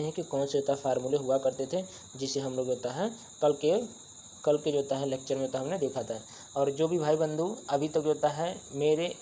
हैं कि कौन से होता है फार्मूले हुआ करते थे, जिसे हम लोग होता है कल के जो होता है लेक्चर में होता हमने देखा था। और जो भी भाई बंधु अभी तक होता है मेरे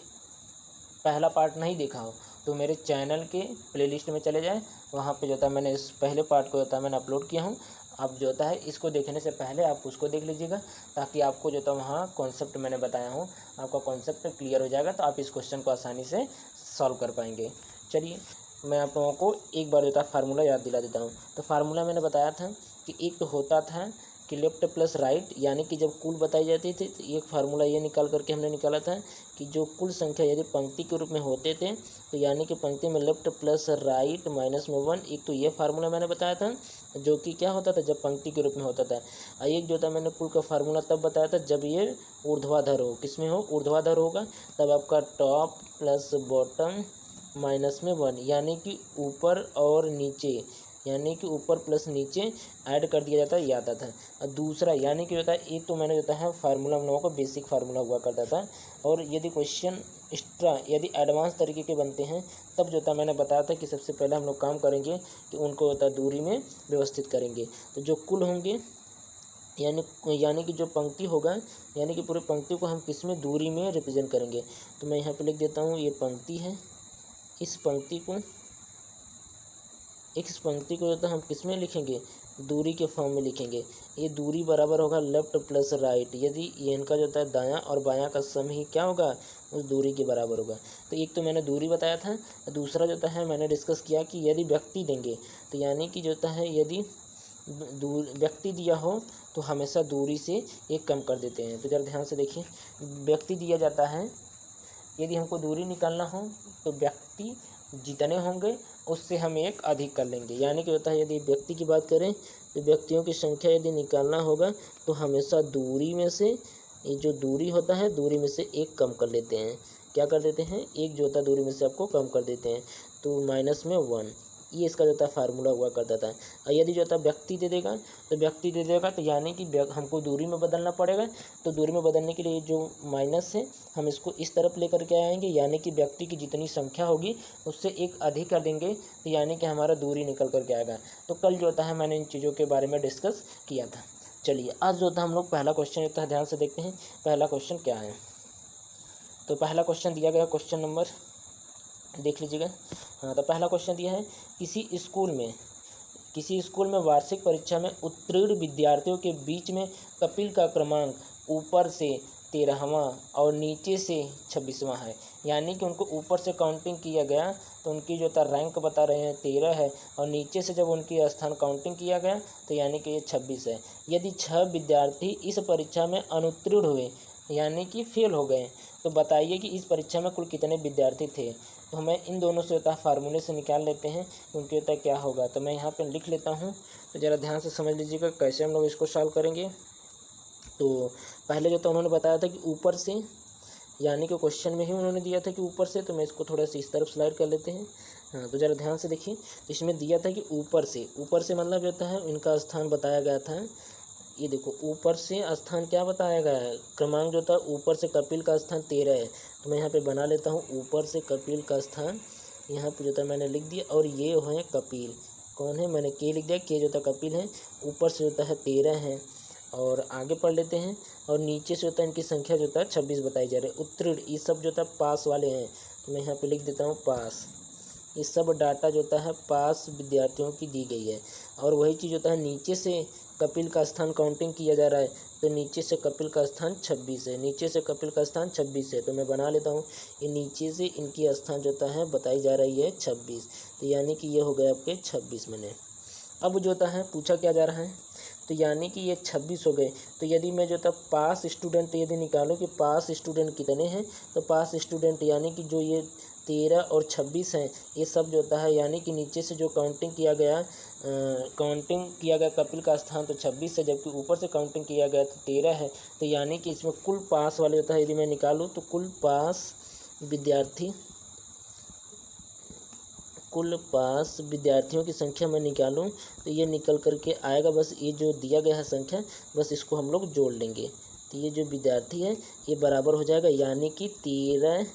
पहला पार्ट नहीं देखा हो तो मेरे चैनल के प्लेलिस्ट में चले जाए, वहाँ पे जो होता है मैंने इस पहले पार्ट को होता है मैंने अपलोड किया हूँ। अब जो होता है इसको देखने से पहले आप उसको देख लीजिएगा, ताकि आपको जो होता है वहाँ कॉन्सेप्ट मैंने बताया हूँ आपका कॉन्सेप्ट क्लियर हो जाएगा, तो आप इस क्वेश्चन को आसानी से सॉल्व कर पाएंगे। चलिए मैं आप लोगों को एक बार जो था फार्मूला याद दिला देता हूँ। तो फार्मूला मैंने बताया था कि एक तो होता था कि लेफ्ट प्लस राइट, यानी कि जब कुल बताई जाती थी तो एक फार्मूला ये निकाल करके हमने निकाला था कि जो कुल संख्या यदि पंक्ति के रूप में होते थे तो यानी कि पंक्ति में लेफ्ट प्लस राइट माइनस में 1, एक तो ये फार्मूला मैंने बताया था जो कि क्या होता था जब पंक्ति के रूप में होता था। और एक जो था मैंने कुल का फार्मूला तब बताया था जब ये ऊर्ध्वाधर हो, किसमें हो, ऊर्ध्वाधर होगा, तब आपका टॉप प्लस बॉटम माइनस में 1, यानी कि ऊपर और नीचे, यानी कि ऊपर प्लस नीचे ऐड कर दिया जाता है, ये आता था। और दूसरा यानी कि होता है एक तो मैंने होता है फार्मूला हम लोगों को बेसिक फार्मूला हुआ करता था, और यदि क्वेश्चन एक्स्ट्रा यदि एडवांस तरीके के बनते हैं तब जो था मैंने बताया था कि सबसे पहले हम लोग काम करेंगे कि उनको होता है दूरी में व्यवस्थित करेंगे। तो जो कुल होंगे यानी कि जो पंक्ति होगा, यानी कि पूरे पंक्ति को हम किस में दूरी में रिप्रेजेंट करेंगे। तो मैं यहाँ पे लिख देता हूँ ये पंक्ति है, इस पंक्ति को जो है हम किस में लिखेंगे, दूरी के फॉर्म में लिखेंगे। ये दूरी बराबर होगा लेफ्ट प्लस राइट, यदि ये इनका जो है दायां और बायां का सम ही क्या होगा, उस दूरी के बराबर होगा। तो एक तो मैंने दूरी बताया था, दूसरा जो है मैंने डिस्कस किया कि यदि व्यक्ति देंगे तो यानी कि जो है यदि व्यक्ति दिया हो तो हमेशा दूरी से एक कम कर देते हैं। तो जरा ध्यान से देखिए, व्यक्ति दिया जाता है, यदि हमको दूरी निकालना हो तो व्यक्ति जितने होंगे उससे हम एक अधिक कर लेंगे। यानी कि होता है यदि व्यक्ति की बात करें तो व्यक्तियों की संख्या यदि निकालना होगा तो हमेशा दूरी में से, ये जो दूरी होता है दूरी में से एक कम कर लेते हैं। क्या कर देते हैं, एक जो होता है दूरी में से आपको कम कर देते हैं, तो माइनस में 1, ये इसका जो होता है फार्मूला हुआ करता था। और यदि जो होता है व्यक्ति दे देगा तो यानी कि हमको दूरी में बदलना पड़ेगा। तो दूरी में बदलने के लिए जो माइनस है हम इसको इस तरफ लेकर के आएंगे, यानी कि व्यक्ति की जितनी संख्या होगी उससे एक अधिक कर देंगे, तो यानी कि हमारा दूरी निकल करके आएगा। तो कल जो होता है मैंने इन चीज़ों के बारे में डिस्कस किया था। चलिए आज जो होता है हम लोग पहला क्वेश्चन होता है ध्यान से देखते हैं पहला क्वेश्चन क्या है। तो पहला क्वेश्चन दिया गया, क्वेश्चन नंबर देख लीजिएगा। हाँ, तो पहला क्वेश्चन दिया है किसी स्कूल में वार्षिक परीक्षा में उत्तीर्ण विद्यार्थियों के बीच में कपिल का क्रमांक ऊपर से 13वां और नीचे से 26वां है। यानी कि उनको ऊपर से काउंटिंग किया गया तो उनकी जो था रैंक बता रहे हैं 13 है, और नीचे से जब उनकी स्थान काउंटिंग किया गया तो यानी कि ये 26 है। यदि 6 विद्यार्थी इस परीक्षा में अनुत्तीर्ण हुए यानी कि फेल हो गए तो बताइए कि इस परीक्षा में कुल कितने विद्यार्थी थे। तो हमें इन दोनों से होता है फार्मूले से निकाल लेते हैं उनके होता क्या होगा। तो मैं यहाँ पे लिख लेता हूँ, तो ज़रा ध्यान से समझ लीजिएगा कैसे हम लोग इसको सॉल्व करेंगे। तो पहले जो था उन्होंने बताया था कि ऊपर से, यानी कि क्वेश्चन में ही उन्होंने दिया था कि ऊपर से, तो मैं इसको थोड़ा सा इस तरफ स्लाइड कर लेते हैं। हाँ, तो ज़रा ध्यान से देखिए, इसमें दिया था कि ऊपर से मतलब जो है इनका स्थान बताया गया था। ये देखो ऊपर से स्थान क्या बताया गया है, क्रमांक जो था ऊपर से कपिल का स्थान 13 है। तो मैं यहाँ पे बना लेता हूँ ऊपर से कपिल का स्थान, यहाँ पे जो था मैंने लिख दिया, और ये है कपिल, कौन है, मैंने के लिख दिया, के जो था कपिल है, ऊपर से जो है 13 है। और आगे पढ़ लेते हैं, और नीचे से होता है इनकी संख्या जो था 26 बताई जा रही है। उत्तीर्ण ये सब जो था पास वाले हैं, तो मैं यहाँ पे लिख देता हूँ पास। ये सब डाटा जो होता है पास विद्यार्थियों की दी गई है। और वही चीज़ होता है नीचे से कपिल का स्थान काउंटिंग किया जा रहा है, तो नीचे से कपिल का स्थान 26 है, नीचे से कपिल का स्थान 26 है। तो मैं बना लेता हूँ, ये नीचे से इनकी स्थान जो होता है बताई जा रही है 26, तो यानी कि ये हो गए आपके 26 मैंने। अब जो होता है पूछा क्या जा रहा है, तो यानी कि ये 26 हो गए। तो यदि मैं जो था पास स्टूडेंट यदि निकालूँ कि पास स्टूडेंट कितने हैं, तो पास स्टूडेंट यानी कि जो ये 13 और 26 हैं, ये सब जो होता है यानी कि नीचे से जो काउंटिंग किया गया कपिल का स्थान तो 26 है, जबकि ऊपर से काउंटिंग किया गया तो 13 है। तो यानी कि इसमें कुल पास वाले होता है, यदि मैं निकालूँ तो कुल पास विद्यार्थियों की संख्या मैं निकालूं तो ये निकल करके आएगा, बस ये जो दिया गया है संख्या बस इसको हम लोग जोड़ लेंगे। तो ये जो विद्यार्थी है ये बराबर हो जाएगा, यानी कि 13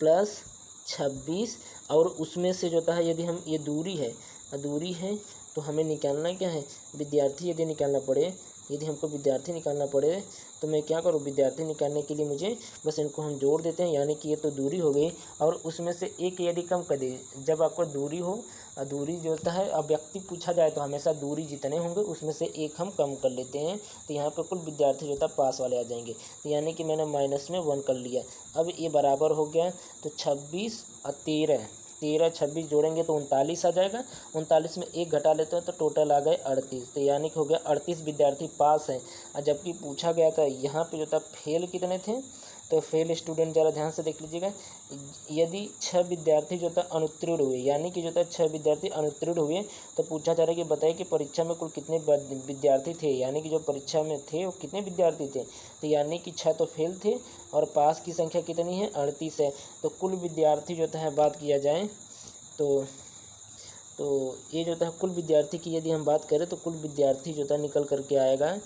+ 26, और उसमें से जो होता है यदि हम ये दूरी है दूरी है तो हमें निकालना क्या है, विद्यार्थी यदि निकालना पड़े, यदि हमको विद्यार्थी निकालना पड़े तो मैं क्या करूँ, विद्यार्थी निकालने के लिए मुझे बस इनको हम जोड़ देते हैं, यानी कि ये तो दूरी हो गई और उसमें से एक यदि कम कर दे, जब आपको दूरी हो, दूरी जो होता है, अब व्यक्ति पूछा जाए तो हमेशा दूरी जितने होंगे उसमें से एक हम कम कर लेते हैं, तो यहाँ पर कुल विद्यार्थी जो होता है पास वाले आ जाएंगे, तो यानी कि मैंने माइनस में 1 कर लिया। अब ये बराबर हो गया, तो 26 और 13 26 जोड़ेंगे तो 39 आ जाएगा, 39 में 1 घटा लेते हैं तो टोटल आ गए 38, तो यानी कि हो गया 38 विद्यार्थी पास हैं। और जबकि पूछा गया था यहाँ पे जो था फेल कितने थे, तो फेल स्टूडेंट ज़रा ध्यान से देख लीजिएगा, यदि 6 विद्यार्थी जो था अनुत्तीर्ण हुए, यानी कि जो था 6 विद्यार्थी अनुत्तीर्ण हुए, तो पूछा जा रहा है कि बताइए कि परीक्षा में कुल कितने विद्यार्थी थे, यानी कि जो परीक्षा में थे वो कितने विद्यार्थी थे, तो यानी कि 6 तो फेल थे और पास की संख्या कितनी है, 38 है। तो कुल विद्यार्थी जो है बात किया जाए तो ये जो था कुल विद्यार्थी की यदि हम बात करें तो कुल विद्यार्थी जो था निकल करके आएगा,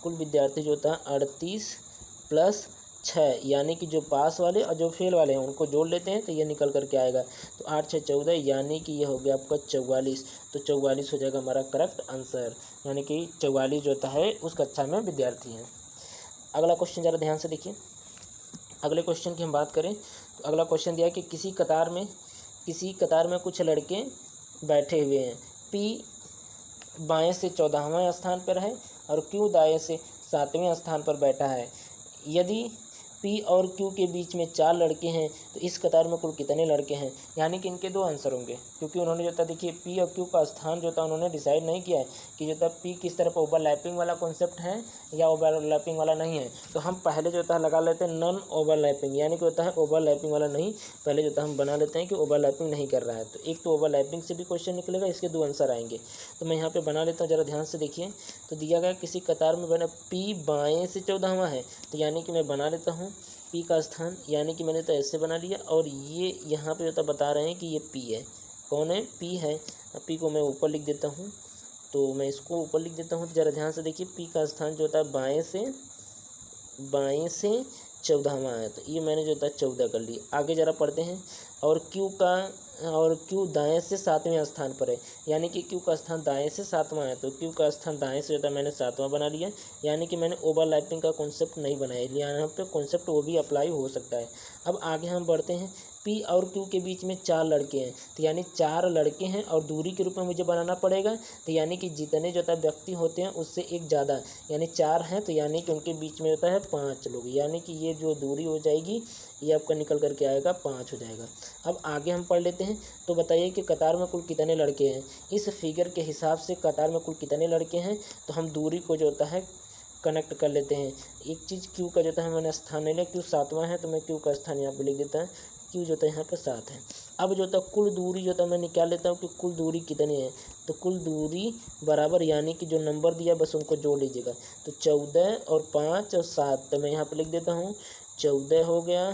कुल विद्यार्थी जो था 38 प्लस 6, यानी कि जो पास वाले और जो फेल वाले हैं उनको जोड़ लेते हैं तो ये निकल करके आएगा, तो 8 6 14, यानी कि ये हो गया आपका 44, तो 44 हो जाएगा हमारा करेक्ट आंसर, यानी कि 44 जो होता है उस कक्षा में विद्यार्थी हैं। अगला क्वेश्चन ज़रा ध्यान से देखिए, अगले क्वेश्चन की हम बात करें तो अगला क्वेश्चन दिया कि किसी कतार में कुछ लड़के बैठे हुए हैं, पी बाएं से 14वें स्थान पर है और क्यू दाएं से 7वें स्थान पर बैठा है। यदि पी और क्यू के बीच में 4 लड़के हैं तो इस कतार में कुल कितने लड़के हैं, यानी कि इनके 2 आंसर होंगे, क्योंकि उन्होंने जो था देखिए पी और क्यू का स्थान जो था उन्होंने डिसाइड नहीं किया है कि जो था पी किस तरफ ओवरलैपिंग वाला कॉन्सेप्ट है या ओवरलैपिंग वाला नहीं है, तो हम पहले जो था लगा लेते हैं नॉन ओवरलैपिंग, यानी कि होता है ओवरलैपिंग वाला नहीं, पहले जो था हम बना लेते हैं कि ओवरलैपिंग नहीं कर रहा है, तो एक तो ओवरलैपिंग से भी क्वेश्चन निकलेगा, इसके 2 आंसर आएंगे, तो मैं यहाँ पर बना लेता हूँ, ज़रा ध्यान से देखिए। तो दिया गया किसी कतार में बना पी बाएँ से 14वां है, तो यानी कि मैं बना लेता हूँ पी का स्थान, यानी कि मैंने तो ऐसे बना लिया, और ये यहाँ पे तो बता रहे हैं कि ये पी है, कौन है, पी है, पी को मैं ऊपर लिख देता हूँ, तो मैं इसको ऊपर लिख देता हूँ, तो ज़रा ध्यान से देखिए पी का स्थान जो होता है बाएं से 14वां है, तो ये मैंने जो होता है 14 कर लिया। आगे ज़रा पढ़ते हैं, और क्यू दाएं से 7वें स्थान पर है, यानी कि क्यू का स्थान दाएं से 7वां है, तो क्यू का स्थान दाएं से होता है मैंने 7वां बना लिया, यानी कि मैंने ओवरलैपिंग का कॉन्सेप्ट नहीं बनाया, यहाँ पे कॉन्सेप्ट वो भी अप्लाई हो सकता है। अब आगे हम बढ़ते हैं, पी और क्यू के बीच में 4 लड़के हैं, तो यानी 4 लड़के हैं और दूरी के रूप में मुझे बनाना पड़ेगा, तो यानी कि जितने जो होता है व्यक्ति होते हैं उससे एक ज़्यादा, यानी 4 हैं, तो यानी कि उनके बीच में होता है 5 लोग, यानी कि ये जो दूरी हो जाएगी ये आपका निकल करके आएगा 5 हो जाएगा। अब आगे हम पढ़ लेते हैं, तो बताइए कि कतार में कुल कितने लड़के हैं, इस फिगर के हिसाब से कतार में कुल कितने लड़के हैं, तो हम दूरी को जो होता है कनेक्ट कर लेते हैं। एक चीज़ क्यू का जो होता है मैंने स्थान नहीं लिया, क्यू 7वां है तो मैं क्यू का स्थान यहाँ पे लिख देता है, क्यू जो होता है यहाँ पे 7 है। अब जो होता है कुल दूरी जो होता है मैं निकाल लेता हूँ कि कुल दूरी कितनी है, तो कुल दूरी बराबर, यानी कि जो नंबर दिया बस उनको जोड़ लीजिएगा, तो 14 और 5 और 7, तो मैं यहाँ पे लिख देता हूँ 14 हो गया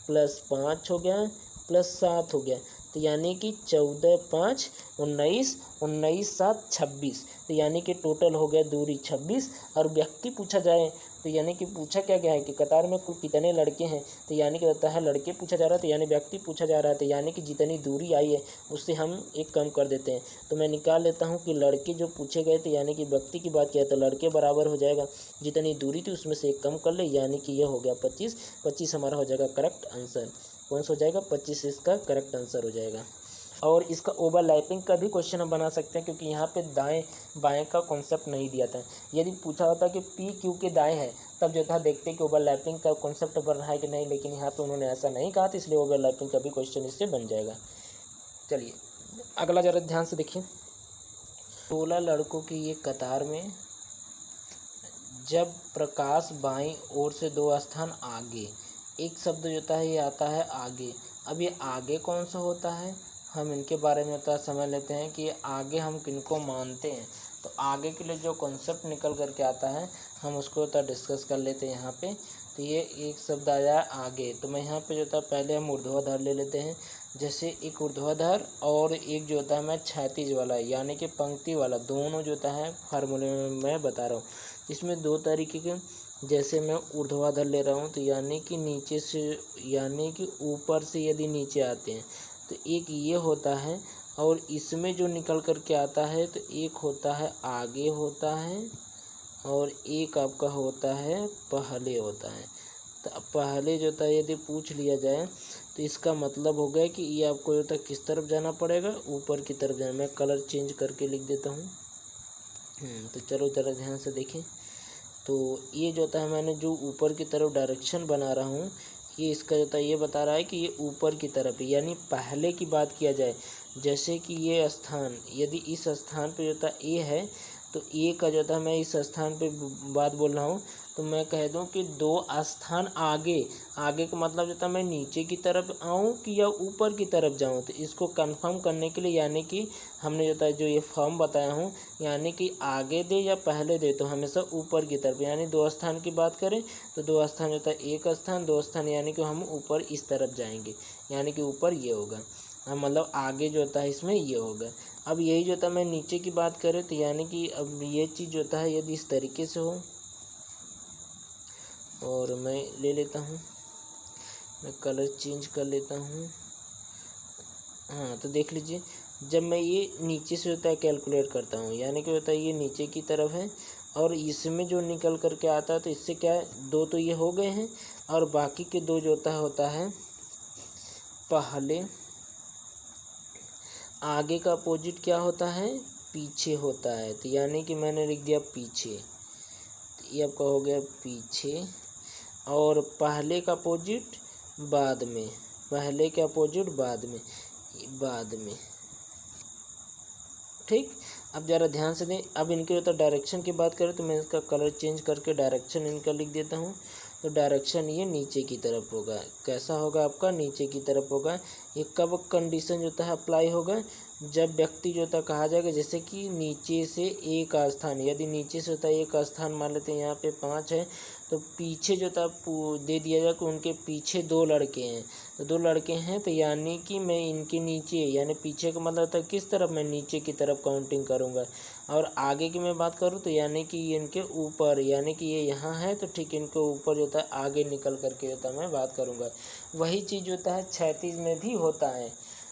प्लस 5 हो गया प्लस 7 हो गया, तो यानी कि 14 5 19 19 7 26, तो यानी कि टोटल हो गया दूरी 26। और व्यक्ति पूछा जाए तो यानी कि पूछा क्या गया है कि कतार में कुल कितने लड़के हैं, तो यानी कि रहता है लड़के पूछा जा रहा है, तो यानी व्यक्ति पूछा जा रहा है, तो यानी कि जितनी दूरी आई है उससे हम एक कम कर देते हैं, तो मैं निकाल लेता हूँ कि लड़के जो पूछे गए थे, यानी कि व्यक्ति की बात किया तो लड़के बराबर हो जाएगा जितनी दूरी थी उसमें से एक कम कर ले, यानी कि यह हो गया 25। 25 हमारा हो जाएगा करेक्ट आंसर, कौन सा हो जाएगा 25 इसका करेक्ट आंसर हो जाएगा। और इसका ओवरलैपिंग का भी क्वेश्चन हम बना सकते हैं, क्योंकि यहाँ पे दाएं बाएं का कॉन्सेप्ट नहीं दिया था, यदि पूछा होता कि पी क्यू के दाएं है तब जो था देखते कि ओवरलैपिंग का कॉन्सेप्ट बन रहा है कि नहीं, लेकिन यहाँ पे उन्होंने ऐसा नहीं कहा, तो इसलिए ओवरलैपिंग का भी क्वेश्चन इससे बन जाएगा। चलिए अगला ज़रा ध्यान से देखिए, 16 लड़कों की ये कतार में जब प्रकाश बाईं ओर से 2 स्थान आगे, एक शब्द जो होता है ये आता है आगे। अब ये आगे कौन सा होता है, हम इनके बारे में तो समझ लेते हैं कि आगे हम किनको मानते हैं, तो आगे के लिए जो कॉन्सेप्ट निकल करके आता है हम उसको तो डिस्कस कर लेते हैं यहाँ पे। तो ये एक शब्द आया आगे, तो मैं यहाँ पे जो था पहले हम ऊर्ध्वाधर ले लेते हैं, जैसे एक ऊर्ध्वाधर और एक जो होता है मैं क्षैतिज वाला, यानी कि पंक्ति वाला, दोनों जो होता है फार्मूले में मैं बता रहा हूँ। इसमें 2 तरीके के, जैसे मैं ऊर्ध्वाधर ले रहा हूँ तो यानी कि नीचे से, यानी कि ऊपर से यदि नीचे आते हैं तो एक ये होता है, और इसमें जो निकल कर के आता है तो एक होता है आगे होता है और एक आपका होता है पहले होता है। तो अब पहले जो था यदि पूछ लिया जाए तो इसका मतलब हो गया कि ये आपको जो था किस तरफ जाना पड़ेगा, ऊपर की तरफ जाना। मैं कलर चेंज करके लिख देता हूँ। तो चलो ज़रा ध्यान से देखें। तो ये जो था मैंने जो ऊपर की तरफ डायरेक्शन बना रहा हूँ, ये इसका जो था ये बता रहा है कि ये ऊपर की तरफ है, यानी पहले की बात किया जाए जैसे कि ये स्थान, यदि इस स्थान पे जो था ए है तो ए का जो था मैं इस स्थान पे बात बोल रहा हूँ, तो मैं कह दूँ कि 2 स्थान आगे, आगे का मतलब जो था मैं नीचे की तरफ आऊँ कि या ऊपर की तरफ जाऊँ। तो इसको कंफर्म करने के लिए यानी कि हमने जो था जो ये फॉर्म बताया हूँ, यानी कि आगे दे या पहले दे तो हमेशा ऊपर की तरफ, यानी 2 स्थान की बात करें तो 2 स्थान जो था एक स्थान 2 स्थान, यानी कि हम ऊपर इस तरफ जाएंगे, यानी कि ऊपर ये होगा। मतलब आगे जो होता है इसमें ये होगा। अब यही जो था मैं नीचे की बात करें तो यानी कि अब ये चीज़ जो होता है यदि इस तरीके से हो, और मैं ले लेता हूँ, मैं कलर चेंज कर लेता हूँ। हाँ, तो देख लीजिए जब मैं ये नीचे से होता है कैलकुलेट करता हूँ, यानी कि होता है ये नीचे की तरफ है और इसमें जो निकल करके आता है तो इससे क्या है, 2 तो ये हो गए हैं और बाकी के 2 जो होता है पहले। आगे का अपोजिट क्या होता है, पीछे होता है। तो यानी कि मैंने लिख दिया पीछे, तो ये आपका हो गया पीछे। और पहले का अपोजिट बाद में, पहले के अपोजिट बाद में, बाद में। ठीक, अब ज़रा ध्यान से दें। अब इनके तो डायरेक्शन की बात करें तो मैं इसका कलर चेंज करके डायरेक्शन इनका लिख देता हूँ। तो डायरेक्शन ये नीचे की तरफ होगा। कैसा होगा आपका, नीचे की तरफ होगा। ये कब कंडीशन जो है अप्लाई होगा, जब व्यक्ति जो था कहा जाएगा जैसे कि नीचे से एक स्थान, यदि नीचे से होता है एक स्थान मान लेते हैं यहाँ पे 5 है, तो पीछे जो था दे दिया जाए कि उनके पीछे 2 लड़के हैं, तो 2 लड़के हैं तो यानी कि मैं इनके नीचे, यानी पीछे का मतलब था किस तरफ, मैं नीचे की तरफ काउंटिंग करूँगा। और आगे की मैं बात करूँ तो यानी कि इनके ऊपर, यानी कि ये यहाँ है तो ठीक इनके ऊपर जो था आगे निकल करके जो था मैं बात करूँगा। वही चीज़ जो है 36 में भी होता है।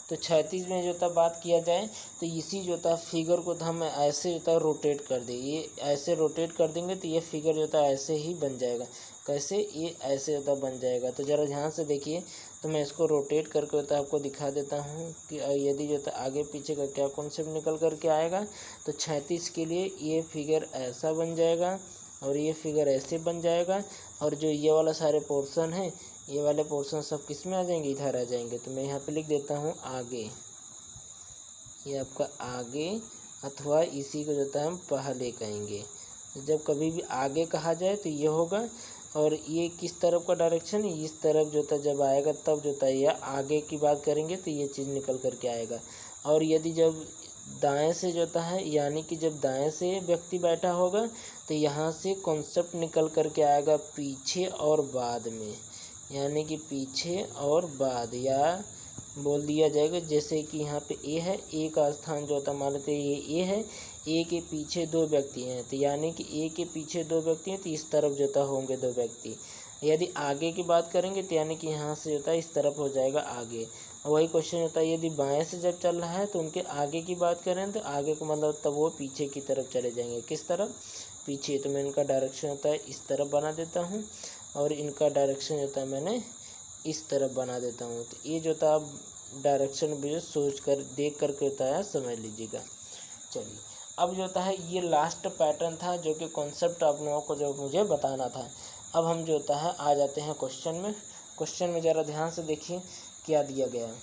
तो 36 में जो था बात किया जाए तो इसी जो था फिगर को तो हम ऐसे जो था रोटेट कर दें, ये ऐसे रोटेट कर देंगे तो ये फिगर जो था ऐसे ही बन जाएगा। कैसे, ये ऐसे जो था बन जाएगा। तो ज़रा ध्यान से देखिए, तो मैं इसको रोटेट करके होता आपको दिखा देता हूँ कि यदि जो था आगे पीछे का क्या कॉन्सेप्ट निकल करके आएगा। तो 36 के लिए ये फिगर ऐसा बन जाएगा और ये फिगर ऐसे बन जाएगा, और जो ये वाला सारे पोर्शन है, ये वाले पोर्शन सब किस में आ जाएंगे, इधर आ जाएंगे। तो मैं यहाँ पे लिख देता हूँ आगे, ये आपका आगे, अथवा इसी को जो है हम पहले कहेंगे। तो जब कभी भी आगे कहा जाए तो ये होगा, और ये किस तरफ का डायरेक्शन, इस तरफ जो था जब आएगा तब जो था ये आगे की बात करेंगे तो ये चीज़ निकल करके आएगा। और यदि जब दाएं से जो है, यानी कि जब दाएं से व्यक्ति बैठा होगा तो यहाँ से कॉन्सेप्ट निकल करके आएगा पीछे और बाद में, यानी कि पीछे और बाद, या बोल दिया जाएगा जैसे कि यहाँ पे ए है, ए का स्थान जो होता मान लेते हैं ये ए है, ए के पीछे 2 व्यक्ति हैं, तो यानी कि ए के पीछे 2 व्यक्ति हैं तो इस तरफ जो था होंगे 2 व्यक्ति। यदि आगे की बात करेंगे तो यानी कि यहाँ से जो था इस तरफ हो जाएगा आगे। वही क्वेश्चन होता है यदि बाएं से जब चल रहा है तो उनके आगे की बात करें तो आगे का मतलब तब वो पीछे की तरफ चले जाएंगे, किस तरफ, पीछे। तो मैं इनका डायरेक्शन होता है इस तरफ बना देता हूँ और इनका डायरेक्शन होता है मैंने इस तरफ बना देता हूँ। तो ये जो था आप डायरेक्शन भी सोच कर देख करके होता है समझ लीजिएगा। चलिए, अब जो होता है ये लास्ट पैटर्न था जो कि कॉन्सेप्ट आप लोगों को जो मुझे बताना था। अब हम जो होता है आ जाते हैं क्वेश्चन में। क्वेश्चन में ज़रा ध्यान से देखिए क्या दिया गया है।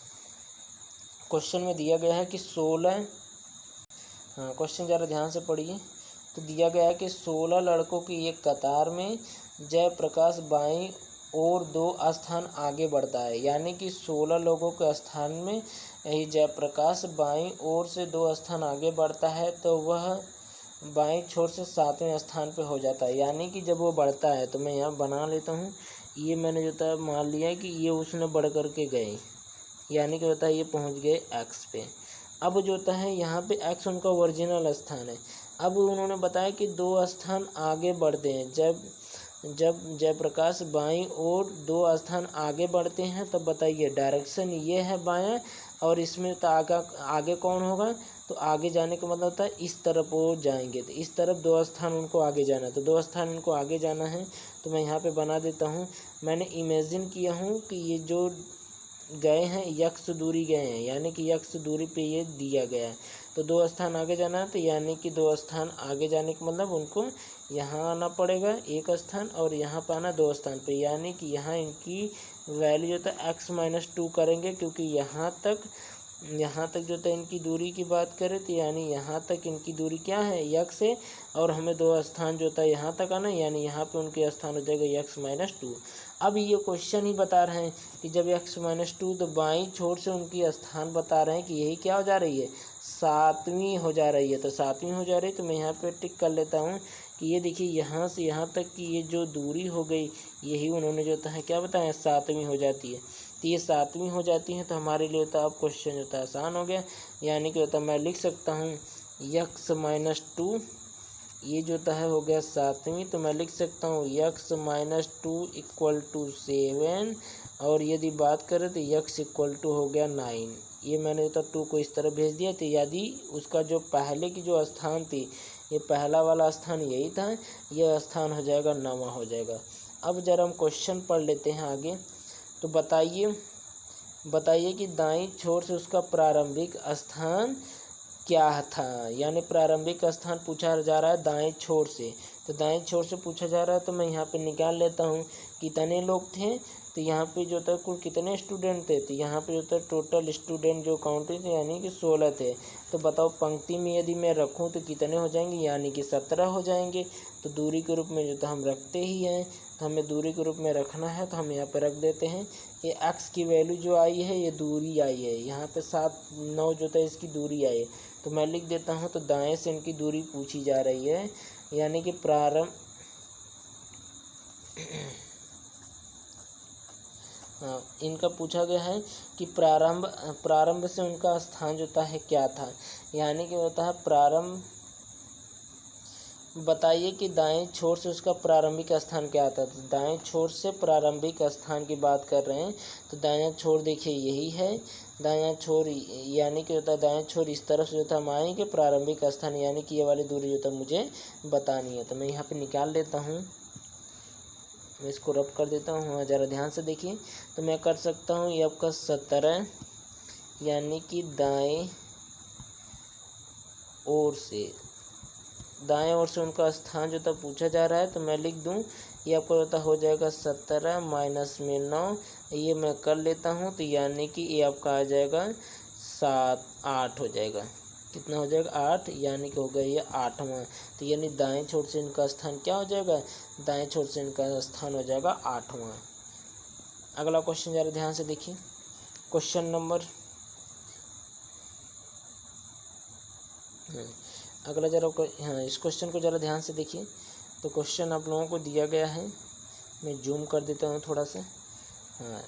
क्वेश्चन में दिया गया है कि 16, हाँ क्वेश्चन ज़रा ध्यान से पढ़िए। तो दिया गया है कि 16 लड़कों की एक कतार में जयप्रकाश बाईं और 2 स्थान आगे बढ़ता है, यानी कि 16 लोगों के स्थान में यही जयप्रकाश बाईं ओर से 2 स्थान आगे बढ़ता है तो वह बाईं छोर से 7वें स्थान पे हो जाता है। यानी कि जब वो बढ़ता है, तो मैं यहाँ बना लेता हूँ, ये मैंने जो था मान लिया कि ये उसने बढ़ कर के गए, यानी कि होता है ये पहुँच गए एक्स पे। अब जो होता है यहाँ पे एक्स उनका ओरिजिनल स्थान है। अब उन्होंने बताया कि 2 स्थान आगे बढ़ते हैं, जब जयप्रकाश बाईं ओर 2 स्थान आगे बढ़ते हैं तब बताइए डायरेक्शन ये है बायां और इसमें तो आगे कौन होगा, तो आगे जाने का मतलब होता है इस तरफ वो जाएंगे, तो इस तरफ 2 स्थान उनको आगे जाना है, तो 2 स्थान उनको आगे जाना है। तो मैं यहाँ पे बना देता हूँ, मैंने इमेजिन किया हूँ कि ये जो गए हैं यक्स दूरी गए हैं, यानी कि यक्स दूरी पे ये दिया गया है, तो 2 स्थान आगे जाना है, तो यानी कि 2 स्थान आगे जाने का मतलब उनको यहाँ आना पड़ेगा 1 स्थान, और यहाँ पर आना 2 स्थान पे, यानी कि यहाँ इनकी वैल्यू जो है x-2 करेंगे, क्योंकि यहाँ तक जो है इनकी दूरी की बात करें तो यानी यहाँ तक इनकी दूरी क्या है यक्स है, और हमें 2 स्थान जो होता है यहाँ तक आना, यानी यहाँ पे उनके स्थान हो जाएगा x-2। अब ये क्वेश्चन ही बता रहे हैं कि जब x-2 तो बाईं छोर से उनकी स्थान बता रहे हैं कि यही क्या हो जा रही है, 7वीं हो जा रही है, तो 7वीं हो जा रही है, तो मैं यहाँ पे टिक कर लेता हूँ कि ये देखिए यहाँ से यहाँ तक की ये जो दूरी हो गई, यही उन्होंने जो है क्या बताया 7वीं हो जाती है, तो ये 7वीं हो जाती है, तो हमारे लिए होता है अब क्वेश्चन जो होता है आसान हो गया, यानी कि होता है मैं लिख सकता हूँ x-2, ये जो होता है हो गया 7वीं, तो मैं लिख सकता हूँ x-2 इक्वल टू 7, और यदि बात करें तो x इक्वल टू हो गया 9। ये मैंने तो 2 को इस तरह भेज दिया, तो यदि उसका जो पहले की जो स्थान थी, ये पहला वाला स्थान यही था, यह स्थान हो जाएगा 9वां हो जाएगा। अब जरा हम क्वेश्चन पढ़ लेते हैं आगे। तो बताइए कि दाईं छोर से उसका प्रारंभिक स्थान क्या था, यानी प्रारंभिक स्थान पूछा जा रहा है दाएं छोर से, तो दाएं छोर से पूछा जा रहा है, तो मैं यहाँ पे निकाल लेता हूँ कितने लोग थे, तो यहाँ पे जो था कुल कितने स्टूडेंट थे, तो यहाँ पे जो था टोटल स्टूडेंट जो काउंट थे यानी कि 16 थे। तो बताओ पंक्ति में यदि मैं रखूँ तो कितने हो जाएंगे, यानी कि 17 हो जाएंगे। तो दूरी के रूप में जो था हम रखते ही हैं, तो हमें दूरी के रूप में रखना है, तो हम यहाँ पे रख देते हैं। ये x की वैल्यू जो आई है ये दूरी आई है, यहाँ पे 7 9 जो था इसकी दूरी आई है, तो मैं लिख देता हूँ। तो दाएं से इनकी दूरी पूछी जा रही है, यानी कि इनका पूछा गया है कि प्रारंभ से उनका स्थान जो होता है क्या था, यानी कि होता है प्रारंभ। बताइए कि दाएं छोर से उसका प्रारंभिक स्थान क्या था, तो दाएं छोर से प्रारंभिक स्थान की बात कर रहे हैं, तो दायां छोर देखिए यही है, दायां छोर यानी कि होता है दायां छोर इस तरफ से जो था हम आएंगे प्रारंभिक स्थान, यानी कि ये वाली दूरी जो था मुझे बतानी है। तो मैं यहाँ पे निकाल लेता हूँ, मैं इसको रब कर देता हूँ, ज़रा ध्यान से देखिए। तो मैं कर सकता हूँ ये आपका 17, यानी कि दाएं ओर से उनका स्थान जो था पूछा जा रहा है, तो मैं लिख दूं ये आपको होता हो जाएगा 17 माइनस में 9, ये मैं कर लेता हूं, तो यानी कि ये आपका आ जाएगा 8 हो जाएगा। कितना हो जाएगा 8, यानी कि हो गया ये 8वां। तो यानी दाएं छोर से इनका स्थान क्या हो जाएगा, दाएं छोर से इनका स्थान हो जाएगा 8वां। अगला क्वेश्चन ज़रा ध्यान से देखिए, क्वेश्चन नंबर अगला जरा हाँ इस क्वेश्चन को ज़रा ध्यान से देखिए। तो क्वेश्चन आप लोगों को दिया गया है, मैं जूम कर देता हूँ थोड़ा सा, हाँ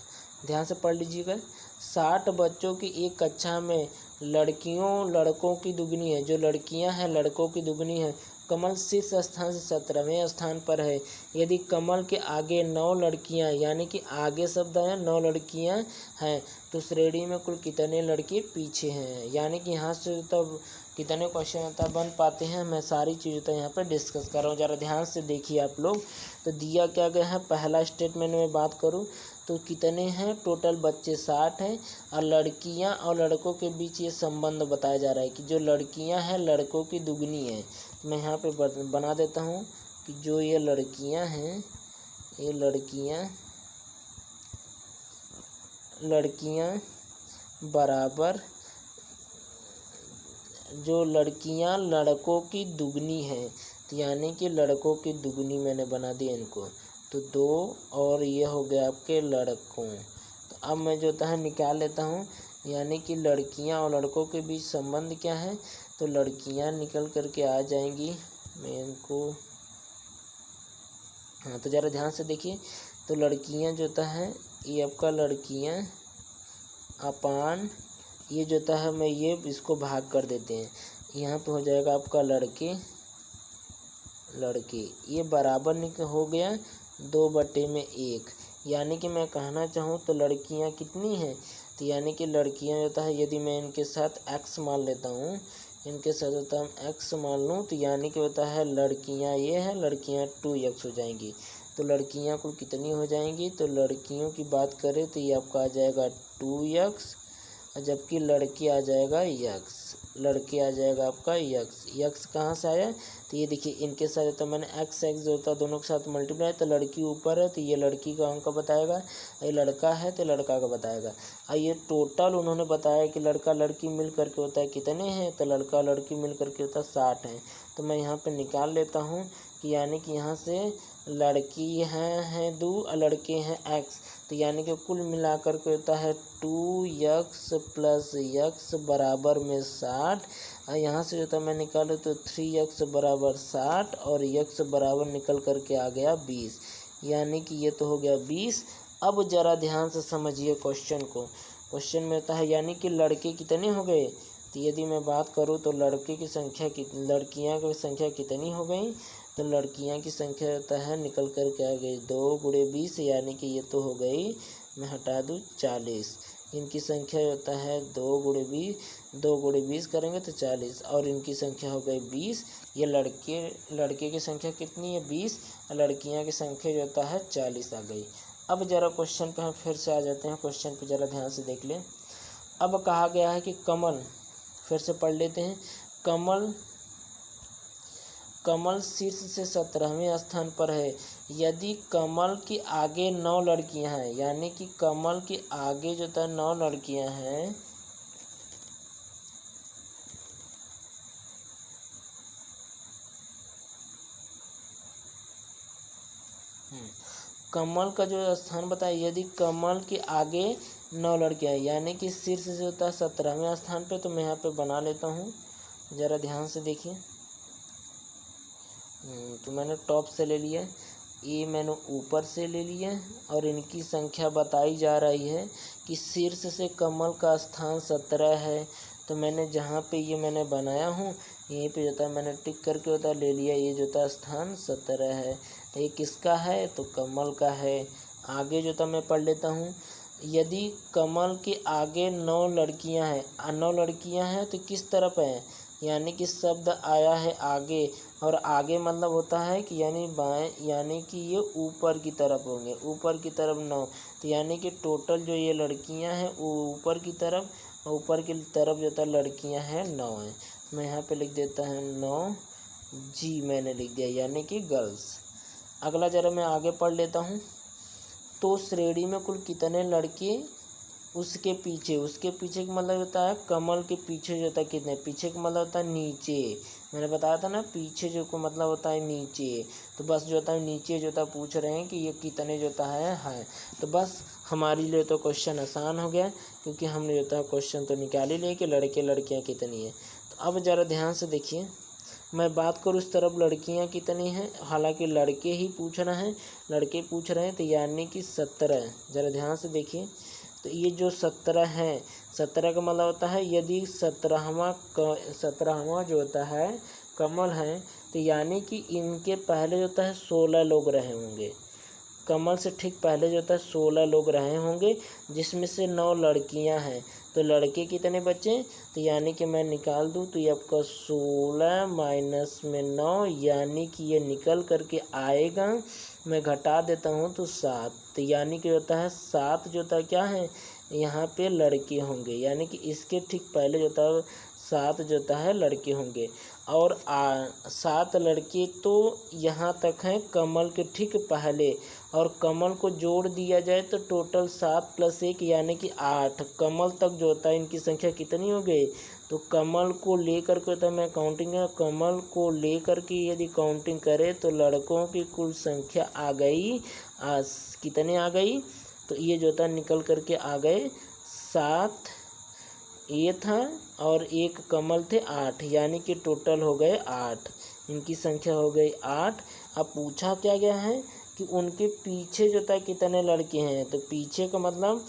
ध्यान से पढ़ लीजिएगा। 60 बच्चों की एक कक्षा में लड़कियों लड़कों की दुगनी है, जो लड़कियां हैं लड़कों की दुगनी है। कमल शीर्ष स्थान से 17वें स्थान पर है। यदि कमल के आगे 9 लड़कियां, यानी कि आगे शब्द है 9 लड़कियां हैं, तो श्रेणी में कुल कितने लड़के पीछे हैं, यानी कि यहाँ से तब कितने क्वेश्चन बन पाते हैं, मैं सारी चीज़ें तो यहाँ पर डिस्कस कर रहा हूँ। ज़रा ध्यान से देखिए आप लोग। तो दिया क्या गया है, पहला स्टेटमेंट में बात करूँ तो कितने हैं, टोटल बच्चे 60 हैं, और लड़कियां और लड़कों के बीच ये संबंध बताया जा रहा है कि जो लड़कियां हैं लड़कों की दुगनी है। तो मैं यहाँ पे बना देता हूँ कि जो ये लड़कियां हैं, ये लड़कियां बराबर जो लड़कियां लड़कों की दुगनी है, तो यानी कि लड़कों की दुगनी मैंने बना दी इनको, तो 2 और ये हो गया आपके लड़कों। तो अब मैं जो है निकाल लेता हूँ, यानी कि लड़कियां और लड़कों के बीच संबंध क्या है, तो लड़कियां निकल करके आ जाएंगी, मैं इनको हाँ तो ज़रा ध्यान से देखिए। तो लड़कियां जो है ये आपका लड़कियां अपान ये जो है मैं ये इसको भाग कर देते हैं, यहाँ पे हो जाएगा आपका लड़के, ये बराबर हो गया 2/1, यानी कि मैं कहना चाहूँ तो लड़कियाँ कितनी हैं, तो यानी कि लड़कियां होता है, यदि मैं इनके साथ x मान लेता हूँ, इनके साथ होता है हम x मान लूँ, तो यानी कि होता है लड़कियां ये है, लड़कियां 2x हो जाएंगी। तो लड़कियां कुल कितनी हो जाएंगी, तो लड़कियों की बात करें तो ये आपका आ जाएगा 2x, जबकि लड़की आ जाएगा x, लड़के आ जाएगा आपका x कहाँ से आया, तो ये देखिए इनके साथ तो मैंने x जो होता है दोनों के साथ मल्टीप्लाई, तो लड़की ऊपर है तो ये लड़की का अंक बताएगा, ये लड़का है तो लड़का का बताएगा। और ये टोटल उन्होंने बताया कि लड़का लड़की मिल करके होता है कितने हैं, तो लड़का लड़की मिल करके होता है 60 हैं। तो मैं यहाँ पे निकाल लेता हूँ कि यानी कि यहाँ से लड़की हैं 2 और लड़के हैं x, तो यानी कि कुल मिलाकर के होता है 2x + x बराबर में 60। और यहाँ से जो था मैं निकालूँ तो 3x बराबर 60 और x बराबर निकल करके आ गया 20, यानी कि ये तो हो गया 20। अब ज़रा ध्यान से समझिए क्वेश्चन को। क्वेश्चन में होता है यानी कि लड़के कितने हो गए, तो यदि मैं बात करूँ तो लड़के की संख्या लड़कियाँ की संख्या कितनी हो गई, तो लड़कियां की संख्या होता है निकल कर के आ गई 2 × 20, यानी कि ये तो हो गई, मैं हटा दूँ 40। इनकी संख्या होता है 2 × 20 करेंगे तो 40, और इनकी संख्या हो गई 20। ये लड़के की संख्या कितनी है 20, और लड़कियां की संख्या जो होता है 40 आ गई। अब ज़रा क्वेश्चन पे हम फिर से आ जाते हैं, क्वेश्चन पे ज़रा ध्यान से देख लें। अब कहा गया है कि कमल, फिर से पढ़ लेते हैं, कमल शीर्ष से 17वें स्थान पर है। यदि कमल के आगे 9 लड़कियां हैं, यानी कि कमल के आगे जो था 9 लड़कियां हैं, कमल का जो स्थान बताया, यदि कमल के आगे 9 लड़कियां हैं, यानी कि शीर्ष से होता है 17वें स्थान पे, तो मैं यहाँ पे बना लेता हूँ, ज़रा ध्यान से देखिए। तो मैंने टॉप से ले लिया, ये मैंने ऊपर से ले लिया, और इनकी संख्या बताई जा रही है कि शीर्ष से कमल का स्थान 17 है। तो मैंने जहाँ पे ये मैंने बनाया हूँ, यहीं पे जो था मैंने टिक करके होता ले लिया, ये जो था स्थान 17 है। तो ये किसका है, तो कमल का है। आगे जो था मैं पढ़ लेता हूँ, यदि कमल के आगे 9 लड़कियाँ हैं, 9 लड़कियाँ हैं तो किस तरफ है, यानी कि शब्द आया है आगे, और आगे मतलब होता है कि यानी बाएं, यानी कि ये ऊपर की तरफ होंगे, ऊपर की तरफ 9, तो यानी कि टोटल जो ये लड़कियां हैं वो ऊपर की तरफ जो था लड़कियां हैं 9 हैं। मैं यहाँ पे लिख देता हूँ 9 जी, मैंने लिख दिया, यानी कि गर्ल्स। अगला जरा मैं आगे पढ़ लेता हूँ, तो श्रेणी में कुल कितने लड़के उसके पीछे का मतलब होता है कमल के पीछे जो होता है कितने, पीछे का मतलब होता है नीचे, मैंने बताया था ना पीछे जो को मतलब होता है नीचे। तो बस जो होता है नीचे जो होता पूछ रहे हैं कि ये कितने जो होता है। तो बस हमारे लिए तो क्वेश्चन आसान हो गया, क्योंकि हमने जो होता क्वेश्चन तो निकाल ही लिए कि लड़के लड़कियां कितनी है। तो अब ज़रा ध्यान से देखिए, मैं बात करूँ उस तरफ लड़कियां कितनी हैं, हालांकि लड़के ही पूछ रहे हैं, लड़के पूछ रहे हैं, तो यानी कि 17। ज़रा ध्यान से देखिए, तो ये जो 17 है, 17 का मतलब होता है यदि 17वां जो होता है कमल है, तो यानी कि इनके पहले जो होता है 16 लोग रहे होंगे, कमल से ठीक पहले जो होता है 16 लोग रहे होंगे, जिसमें से 9 लड़कियां हैं। तो लड़के कितने बचे, तो यानी कि मैं निकाल दूं तो ये आपका 16 माइनस में 9, यानी कि ये निकल करके आएगा, मैं घटा देता हूं तो 7, तो यानी कि होता है 7 जो होता है क्या है, यहाँ पे लड़के होंगे, यानी कि इसके ठीक पहले जो होता है 7 जो होता है लड़के होंगे। और 7 लड़के तो यहाँ तक हैं कमल के ठीक पहले, और कमल को जोड़ दिया जाए तो टोटल 7 + 1 यानी कि 8, कमल तक जो होता है इनकी संख्या कितनी हो गई, तो कमल को लेकर के तो मैं काउंटिंग है, कमल को लेकर के यदि काउंटिंग करें तो लड़कों की कुल संख्या आ गई कितने आ गई, तो ये जो था निकल करके आ गए 7, ये था और एक कमल थे 8, यानी कि टोटल हो गए 8, इनकी संख्या हो गई 8। अब पूछा क्या गया है कि उनके पीछे जो था कितने लड़के हैं, तो पीछे का मतलब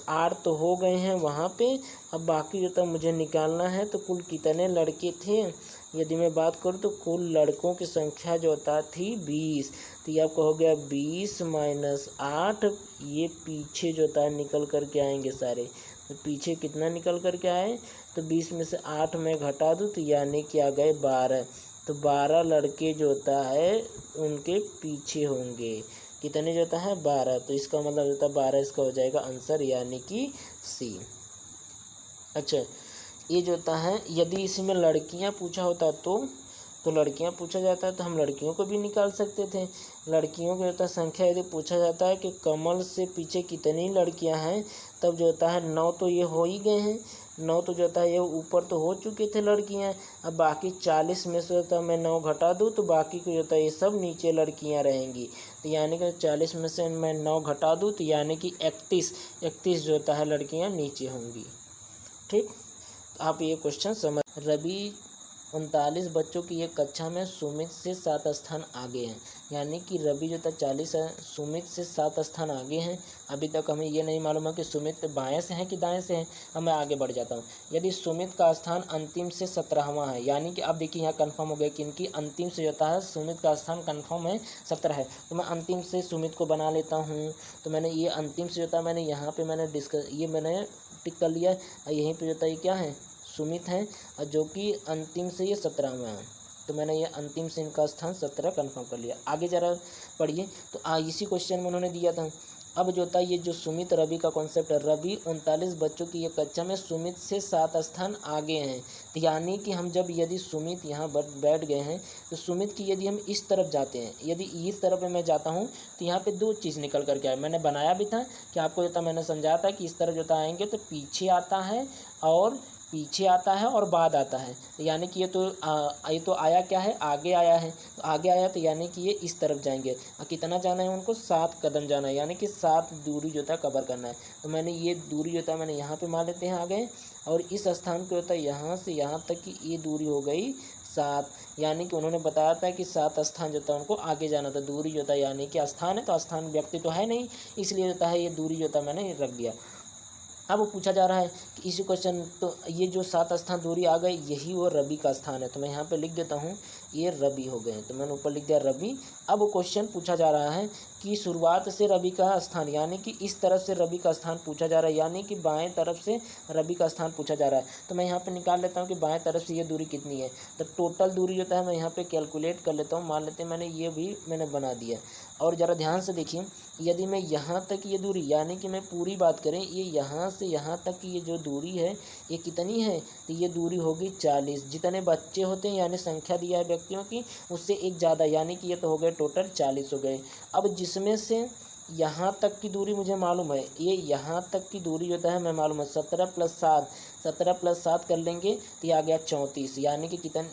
8 तो हो गए हैं वहाँ पे, अब बाकी जो था मुझे निकालना है, तो कुल कितने लड़के थे। यदि मैं बात करूँ तो कुल लड़कों की संख्या जो होता थी 20, तो ये आपको हो गया 20 - 8, ये पीछे जो था निकल करके आएंगे सारे, तो पीछे कितना निकल कर के आए, तो 20 में से 8 मैं घटा दूँ तो यानी कि आ गए 12। तो 12 लड़के जो होता है उनके पीछे होंगे, कितने जो होता है 12। तो इसका मतलब होता है 12, इसका हो जाएगा आंसर यानी कि सी। अच्छा, ये जो होता है यदि इसमें लड़कियां पूछा होता तो लड़कियां पूछा जाता है तो हम लड़कियों को भी निकाल सकते थे। लड़कियों की होता है संख्या यदि पूछा जाता है कि कमल से पीछे कितनी लड़कियां हैं, तब जो होता है 9 तो ये हो ही गए हैं, 9 तो जो होता है ये ऊपर तो हो चुके थे लड़कियां। अब बाकी 40 में से होता है मैं 9 घटा दूँ तो बाकी को जो होता है ये सब नीचे लड़कियां रहेंगी। तो यानी कि 40 में से मैं 9 घटा दूँ तो यानी कि 31 जो होता है लड़कियां नीचे होंगी। ठीक, आप ये क्वेश्चन समझ। रवि 39 बच्चों की एक कक्षा में सुमित से 7 स्थान आगे हैं, यानी कि रवि जो था 40 है, सुमित से 7 स्थान आगे हैं। अभी तक हमें ये नहीं मालूम है कि सुमित बाएं से हैं कि दाएं से हैं। अब मैं आगे बढ़ जाता हूँ। यदि सुमित का स्थान अंतिम से 17वां है, यानी कि अब देखिए यहाँ कंफर्म हो गया कि इनकी अंतिम से होता है सुमित का स्थान कंफर्म है 17 है। तो मैं अंतिम से सुमित को बना लेता हूँ। तो मैंने ये अंतिम से होता है मैंने यहाँ पर मैंने मैंने टिक कर लिया। यहीं पर होता है क्या है सुमित हैं, और जो कि अंतिम से ये 17वां है। तो मैंने ये अंतिम से इनका स्थान 17 कन्फर्म कर लिया। आगे जरा पढ़िए। तो इसी क्वेश्चन में उन्होंने दिया था। अब जो होता है ये जो सुमित रवि का कॉन्सेप्ट है, रवि 39 बच्चों की एक कक्षा में सुमित से 7 स्थान आगे हैं। तो यानी कि हम जब यदि सुमित यहाँ बैठ गए हैं तो सुमित की यदि हम इस तरफ जाते हैं, यदि इस तरफ मैं जाता हूँ तो यहाँ पे 2 चीज़ निकल करके आए। मैंने बनाया भी था कि आपको जो था मैंने समझाया था कि इस तरफ जो था आएंगे तो पीछे आता है और बाद आता है। तो यानी कि ये तो आया क्या है, आगे आया है। तो आगे आया तो यानी कि ये इस तरफ जाएंगे। और कितना जाना है उनको, 7 कदम जाना है, यानी कि 7 दूरी जो था कवर करना है। तो मैंने ये दूरी जो था मैंने यहाँ पे मान लेते हैं आगे, और इस स्थान पे होता है यहाँ से यहाँ तक की ये दूरी हो गई 7। यानी कि उन्होंने बताया था कि 7 स्थान जो था उनको आगे जाना था। दूरी जो था यानी कि स्थान है तो स्थान व्यक्ति तो है नहीं, इसलिए जो है ये दूरी जो था मैंने रख दिया। अब वो पूछा जा रहा है कि इसी क्वेश्चन, तो ये जो 7 स्थान दूरी आ गए यही वो रवि का स्थान है। तो मैं यहाँ पे लिख देता हूँ ये रवि हो गए। तो मैंने ऊपर लिख दिया रवि। अब क्वेश्चन पूछा जा रहा है कि शुरुआत से रवि का स्थान, यानी कि इस तरफ से रवि का स्थान पूछा जा रहा है, यानी कि बाएं तरफ से रवि का स्थान पूछा जा रहा है। तो मैं यहाँ पे निकाल लेता हूँ कि बाएं तरफ से ये दूरी कितनी है। तो टोटल दूरी जो है मैं यहाँ पे कैलकुलेट कर लेता हूँ। मान लेते हैं मैंने ये भी मैंने बना दिया। और ज़रा ध्यान से देखिए, यदि मैं यहाँ तक ये दूरी, यानी कि मैं पूरी बात करें, ये यहाँ से यहाँ तक की ये जो दूरी है ये कितनी है, तो ये दूरी होगी 40। जितने बच्चे होते हैं यानी संख्या दिया है व्यक्तियों की उससे एक ज़्यादा, यानी कि ये तो हो गए टोटल 40 हो गए। अब जिसमें से यहाँ तक की दूरी मुझे मालूम है, ये यहाँ तक की दूरी जो है मैं मालूम है 17 + 7 कर लेंगे तो ये आ गया 34, यानी कि कितने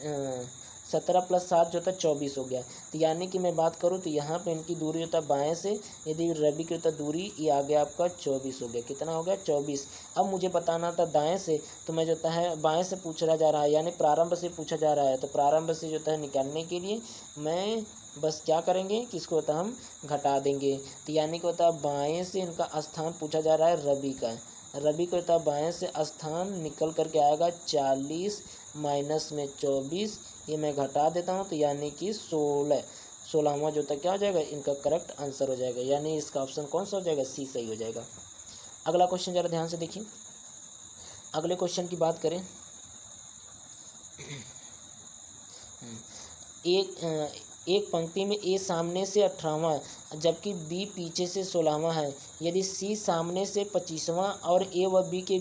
17 + 7 जो था 24 हो गया। तो यानी कि मैं बात करूँ तो यहाँ पे इनकी दूरी होता है बाएं से, यदि रवि की होता दूरी ये आ गया आपका 24 हो गया। कितना हो गया 24। अब मुझे बताना था दाएं से, तो मैं जो है बाएं से पूछा जा रहा है, यानी प्रारंभ से पूछा जा रहा है। तो प्रारंभ से जो है निकालने के लिए मैं बस क्या करेंगे कि इसको होता हम घटा देंगे। तो यानी कि होता है बाएँ से इनका स्थान पूछा जा रहा है रवि का। रवि को होता है बाएँ से स्थान निकल करके आएगा 40 माइनस में 24, ये मैं घटा देता हूँ तो यानी कि 16वां जो तक क्या हो जाएगा इनका करेक्ट आंसर हो जाएगा। यानी इसका ऑप्शन कौन सा हो जाएगा, सी सही हो जाएगा। अगला क्वेश्चन ज़रा ध्यान से देखिए। अगले क्वेश्चन की बात करें, एक पंक्ति में ए सामने से 18वां जबकि बी पीछे से 16वां है। यदि सी सामने से 25वां और ए व बी के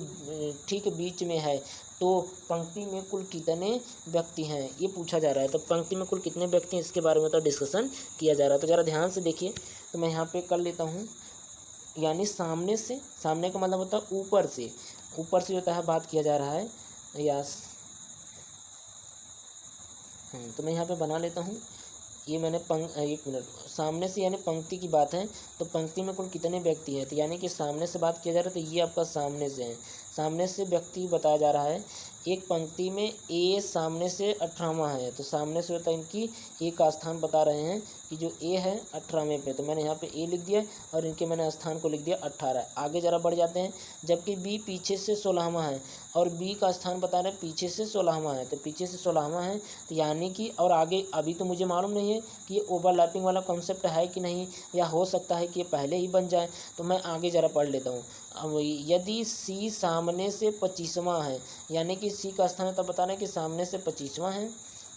ठीक बीच में है तो पंक्ति में कुल कितने व्यक्ति हैं, ये पूछा जा रहा है। तो पंक्ति में कुल कितने व्यक्ति हैं इसके बारे में तो डिस्कशन किया जा रहा है। तो ज़रा ध्यान से देखिए। तो मैं यहाँ पे कर लेता हूँ, यानी सामने से, सामने का मतलब होता है ऊपर से जो है बात किया जा रहा है या तो मैं यहाँ पे बना लेता हूँ। ये मैंने एक मिनट, सामने से यानी पंक्ति की बात है। तो पंक्ति में कुल कितने व्यक्ति हैं, तो यानी कि सामने से बात किया जा रहा है तो ये आपका सामने से है। सामने से व्यक्ति बताया जा रहा है एक पंक्ति में ए सामने से 18वां है, तो सामने से होता है इनकी ए का स्थान बता रहे हैं कि जो ए है 18वें पे, तो मैंने यहाँ पे ए लिख दिया और इनके मैंने स्थान को लिख दिया 18। आगे ज़रा बढ़ जाते हैं, जबकि बी पीछे से 16वां है और बी का स्थान बता रहे हैं पीछे से 16वां है, तो पीछे से 16वां है, तो यानी कि और आगे अभी तो मुझे मालूम नहीं है कि ये ओवरलैपिंग वाला कॉन्सेप्ट है कि नहीं, या हो सकता है कि ये पहले ही बन जाए, तो मैं आगे ज़रा पढ़ लेता हूँ। अब यदि सी सामने से 25वां है, यानी कि सी का स्थान तब बता रहे हैं कि सामने से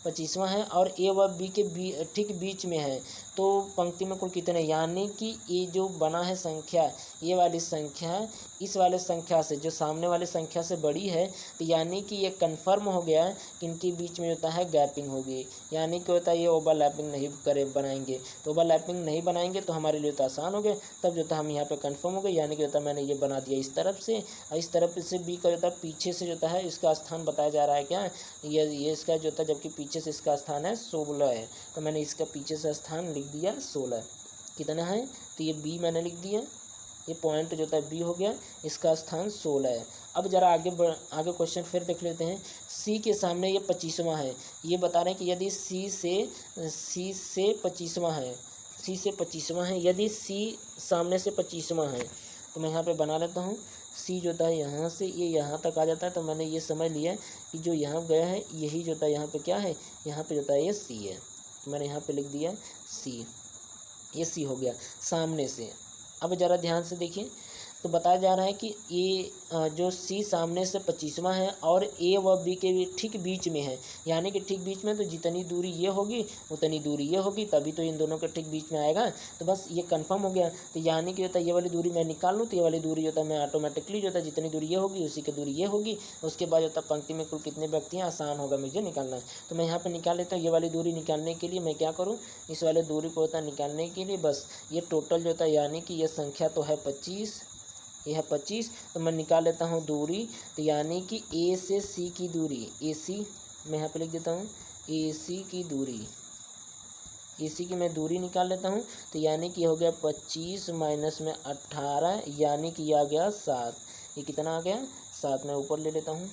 25वां है और ए व बी के ठीक बीच में है, तो पंक्ति में कुल कितने, यानी कि ये जो बना है संख्या, ये वाली संख्या इस वाले संख्या से जो सामने वाले संख्या से बड़ी है, तो यानी कि ये कन्फर्म हो गया कि इनके बीच में होता है गैपिंग होगी, यानी कि होता है ये ओवरलैपिंग नहीं बनाएंगे, तो ओवरलैपिंग नहीं बनाएंगे तो हमारे लिए तो आसान हो गया, तब जो था हम यहाँ पे कन्फर्म हो गए, यानी कि होता मैंने ये बना दिया इस तरफ से, और इस तरफ से बी का जो था पीछे से जो है इसका स्थान बताया जा रहा है क्या, ये इसका जो था, जबकि पीछे से इसका स्थान है 16 है, तो मैंने इसका पीछे से स्थान लिख दिया 16। कितना है, तो ये बी मैंने लिख दिया, ये पॉइंट जो था बी हो गया, इसका स्थान 16 है। अब जरा आगे क्वेश्चन फिर देख लेते हैं। सी के सामने ये 25वां है, ये बता रहे हैं कि यदि सी से 25वां है, यदि सी सामने से 25वां है, तो मैं यहाँ पे बना लेता हूँ। सी जो था यहाँ से ये यहाँ तक आ जाता है, तो मैंने ये समझ लिया कि जो यहाँ गया है यही जो था यहाँ पे क्या है, यहाँ पे जो था ये सी है, तो मैंने यहाँ पे लिख दिया सी, ये सी हो गया सामने से। अब ज़रा ध्यान से देखिए, तो बताया जा रहा है कि ये जो सी सामने से 25वां है और ए व बी के भी ठीक बीच में है, यानी कि ठीक बीच में, तो जितनी दूरी ये होगी उतनी दूरी ये होगी, तभी तो इन दोनों के ठीक बीच में आएगा, तो बस ये कंफर्म हो गया। तो यानी कि होता है ये वाली दूरी मैं निकाल लूँ, तो ये वाली दूरी होता है मैं ऑटोमेटिकली जो है जितनी दूरी ये होगी उसी की दूरी ये होगी, उसके बाद होता है पंक्ति में कुल कितने व्यक्ति हैं आसान होगा मुझे निकालना है, तो मैं यहाँ पर निकाल लेता हूँ। ये वाली दूरी निकालने के लिए मैं क्या करूँ, इस वाले दूरी को होता है निकालने के लिए बस ये टोटल जो होता है, यानी कि ये संख्या तो है 25, ये है 25, तो मैं निकाल लेता हूँ दूरी, तो यानी कि ए से सी की दूरी, ए सी मैं यहाँ पे लिख देता हूँ, ए सी की दूरी, ए सी की मैं दूरी निकाल लेता हूँ, तो यानी कि हो गया 25 माइनस में 18, यानी कि ये आ गया 7, ये कितना आ गया 7, मैं ऊपर ले लेता हूँ,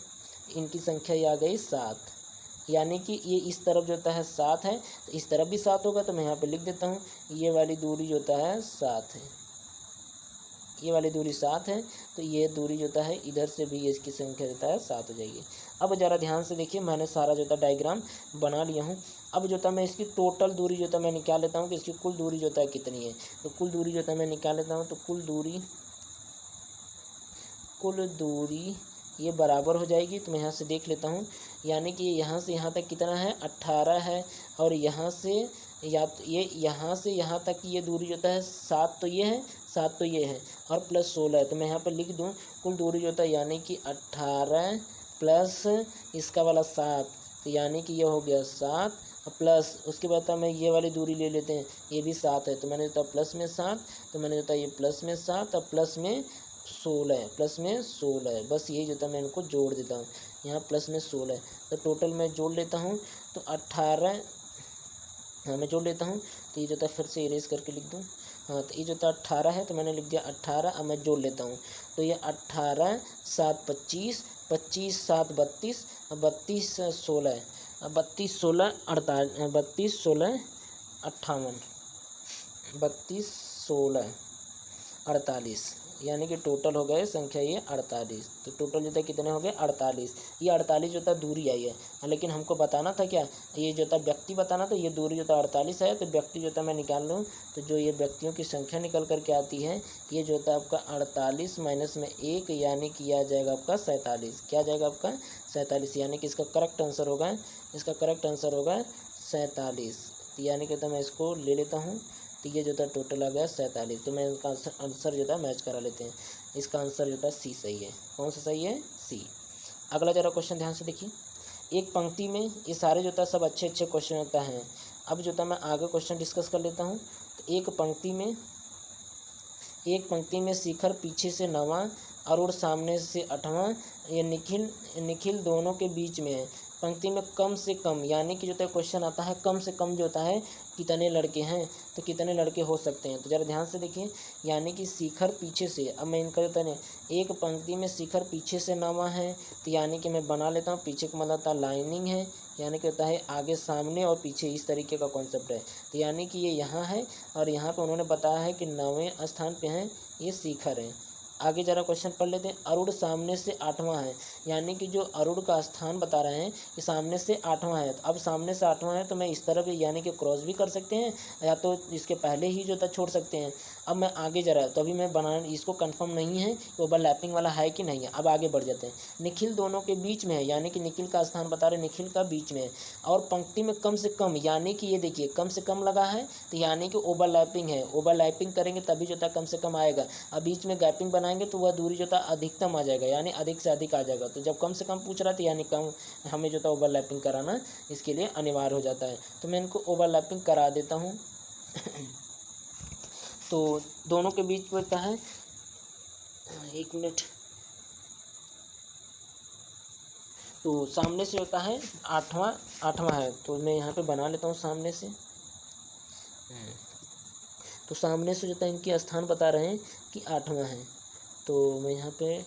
इनकी संख्या ये आ गई 7, यानी कि ये इस तरफ जो होता है 7 है, तो इस तरफ भी 7 होगा, तो मैं यहाँ पे लिख देता हूँ ये वाली दूरी जो होता है 7 है, ये वाली दूरी 7 है, तो ये दूरी जो है इधर से भी इसकी संख्या जो है 7 हो जाएगी। अब ज़रा ध्यान से देखिए, मैंने सारा जो था डायग्राम बना लिया हूँ। अब जो था मैं इसकी टोटल दूरी जो था मैं निकाल लेता हूँ कि इसकी कुल दूरी जो है कितनी है, तो कुल दूरी जो था मैं निकाल लेता हूँ, तो कुल दूरी ये बराबर हो जाएगी, तो मैं यहाँ से देख लेता हूँ, यानी कि यहाँ से यहाँ तक कितना है 18 है, और यहाँ से या तो ये यहाँ से यहाँ तक की ये दूरी जो है 7 तो ये है, 7 तो ये है, और प्लस 16 है, तो मैं यहाँ पर लिख दूँ कुल दूरी जो है यानी कि 18 प्लस इसका वाला 7, तो यानी कि ये हो गया 7 प्लस उसके बाद मैं ये वाली दूरी ले लेते हैं, ये भी 7 है, तो मैंने जो प्लस में 7, तो मैंने जो ये प्लस में 7 और प्लस में 16 है, बस यही जो था मैं इनको जोड़ देता हूँ, यहाँ प्लस में 16 है, तो टोटल मैं जोड़ लेता हूँ, तो 18 हाँ मैं जोड़ लेता हूँ, तो ये जो था फिर से इरेज करके लिख दूँ, हाँ तो ये जो था 18 है, तो मैंने लिख दिया 18, अब मैं जोड़ लेता हूँ, तो ये 18 7 25, 25 7 32, 32 16 है, 32 16 58, 32 16 48, यानी कि टोटल हो गए संख्या ये 48, तो टोटल जो था कितने हो गए 48, ये 48 जो था दूरी आई है, लेकिन हमको बताना था क्या, ये जो था व्यक्ति बताना था, ये दूरी जो था 48 है, तो व्यक्ति जो था मैं निकाल लूँ, तो जो ये व्यक्तियों की संख्या निकल करके आती है, ये जो था आपका 48 माइनस में 1, यानी कि आ जाएगा आपका 47, क्या आ जाएगा आपका 47, यानी कि इसका करेक्ट आंसर होगा 47, यानी कि तो मैं इसको ले लेता हूँ, तो ये जो था टोटल आ गया 47, तो मैं इनका आंसर जो था मैच करा लेते हैं, इसका आंसर जो था सी सही है, कौन सा सही है सी। अगला जरा क्वेश्चन ध्यान से देखिए, एक पंक्ति में ये सारे जो था सब अच्छे क्वेश्चन होता है। अब जो था मैं आगे क्वेश्चन डिस्कस कर लेता हूँ, तो एक पंक्ति में शिखर पीछे से 9वां, अरुण सामने से 8वां, ये निखिल दोनों के बीच में है, पंक्ति में कम से कम, यानी कि जो होता है क्वेश्चन आता है कम से कम जो होता है कितने लड़के हैं, तो कितने लड़के हो सकते हैं। तो ज़रा ध्यान से देखिए, यानी कि शिखर पीछे से, अब मैं इनका जो है एक पंक्ति में शिखर पीछे से नामा है, तो यानी कि मैं बना लेता हूँ, पीछे का मतलब होता है लाइनिंग है, यानी कि होता है आगे सामने और पीछे, इस तरीके का कॉन्सेप्ट है। तो यानी कि ये यहाँ है और यहाँ पे उन्होंने बताया है कि 9वें स्थान पे हैं, ये शिखर है। आगे जरा क्वेश्चन पढ़ लेते हैं। अरुण सामने से 8वां है, यानी कि जो अरुण का स्थान बता रहे हैं कि सामने से 8वां है। तो अब सामने से 8वां है तो मैं इस तरफ यानी कि क्रॉस भी कर सकते हैं, या तो इसके पहले ही जो था छोड़ सकते हैं। अब मैं आगे जरा, तो अभी मैं बना इसको कंफर्म नहीं है कि ओवरलैपिंग वाला है कि नहीं है। अब आगे बढ़ जाते हैं। निखिल दोनों के बीच में है, यानी कि निखिल का स्थान बता रहे निखिल का बीच में है। और पंक्ति में कम से कम, यानी कि ये देखिए कम से कम लगा है, तो यानी कि ओवरलैपिंग है। ओवरलैपिंग करेंगे तभी जो था कम से कम आएगा। अब बीच में गैपिंग बनाएंगे तो वह दूरी जो था अधिकतम आ जाएगा, यानी अधिक से अधिक आ जाएगा। तो जब कम से कम पूछ रहा था, यानी कम हमें जो था ओवरलैपिंग कराना इसके लिए अनिवार्य हो जाता है। तो मैं इनको ओवरलैपिंग करा देता हूँ। तो दोनों के बीच में क्या है, 1 मिनट, तो सामने से होता है 8वां है, तो मैं यहाँ पे बना लेता हूँ सामने से। तो सामने से जो होता है इनके स्थान बता रहे हैं कि 8वां है, तो मैं यहाँ पे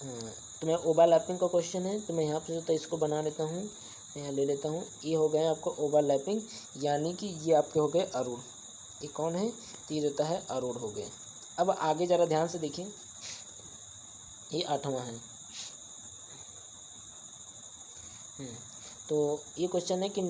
तो मैं ओवरलैपिंग का क्वेश्चन है, तो मैं यहाँ पे जो होता है इसको बना लेता हूँ, मैं यहाँ ले लेता हूँ। ये हो गया आपको ओवरलैपिंग, यानी कि ये आपके हो गए अरुण। ये कौन है, तो ये जो होता है अरुण हो गए। अब आगे ज़रा ध्यान से देखिए, ये 8वां है। तो ये क्वेश्चन है कि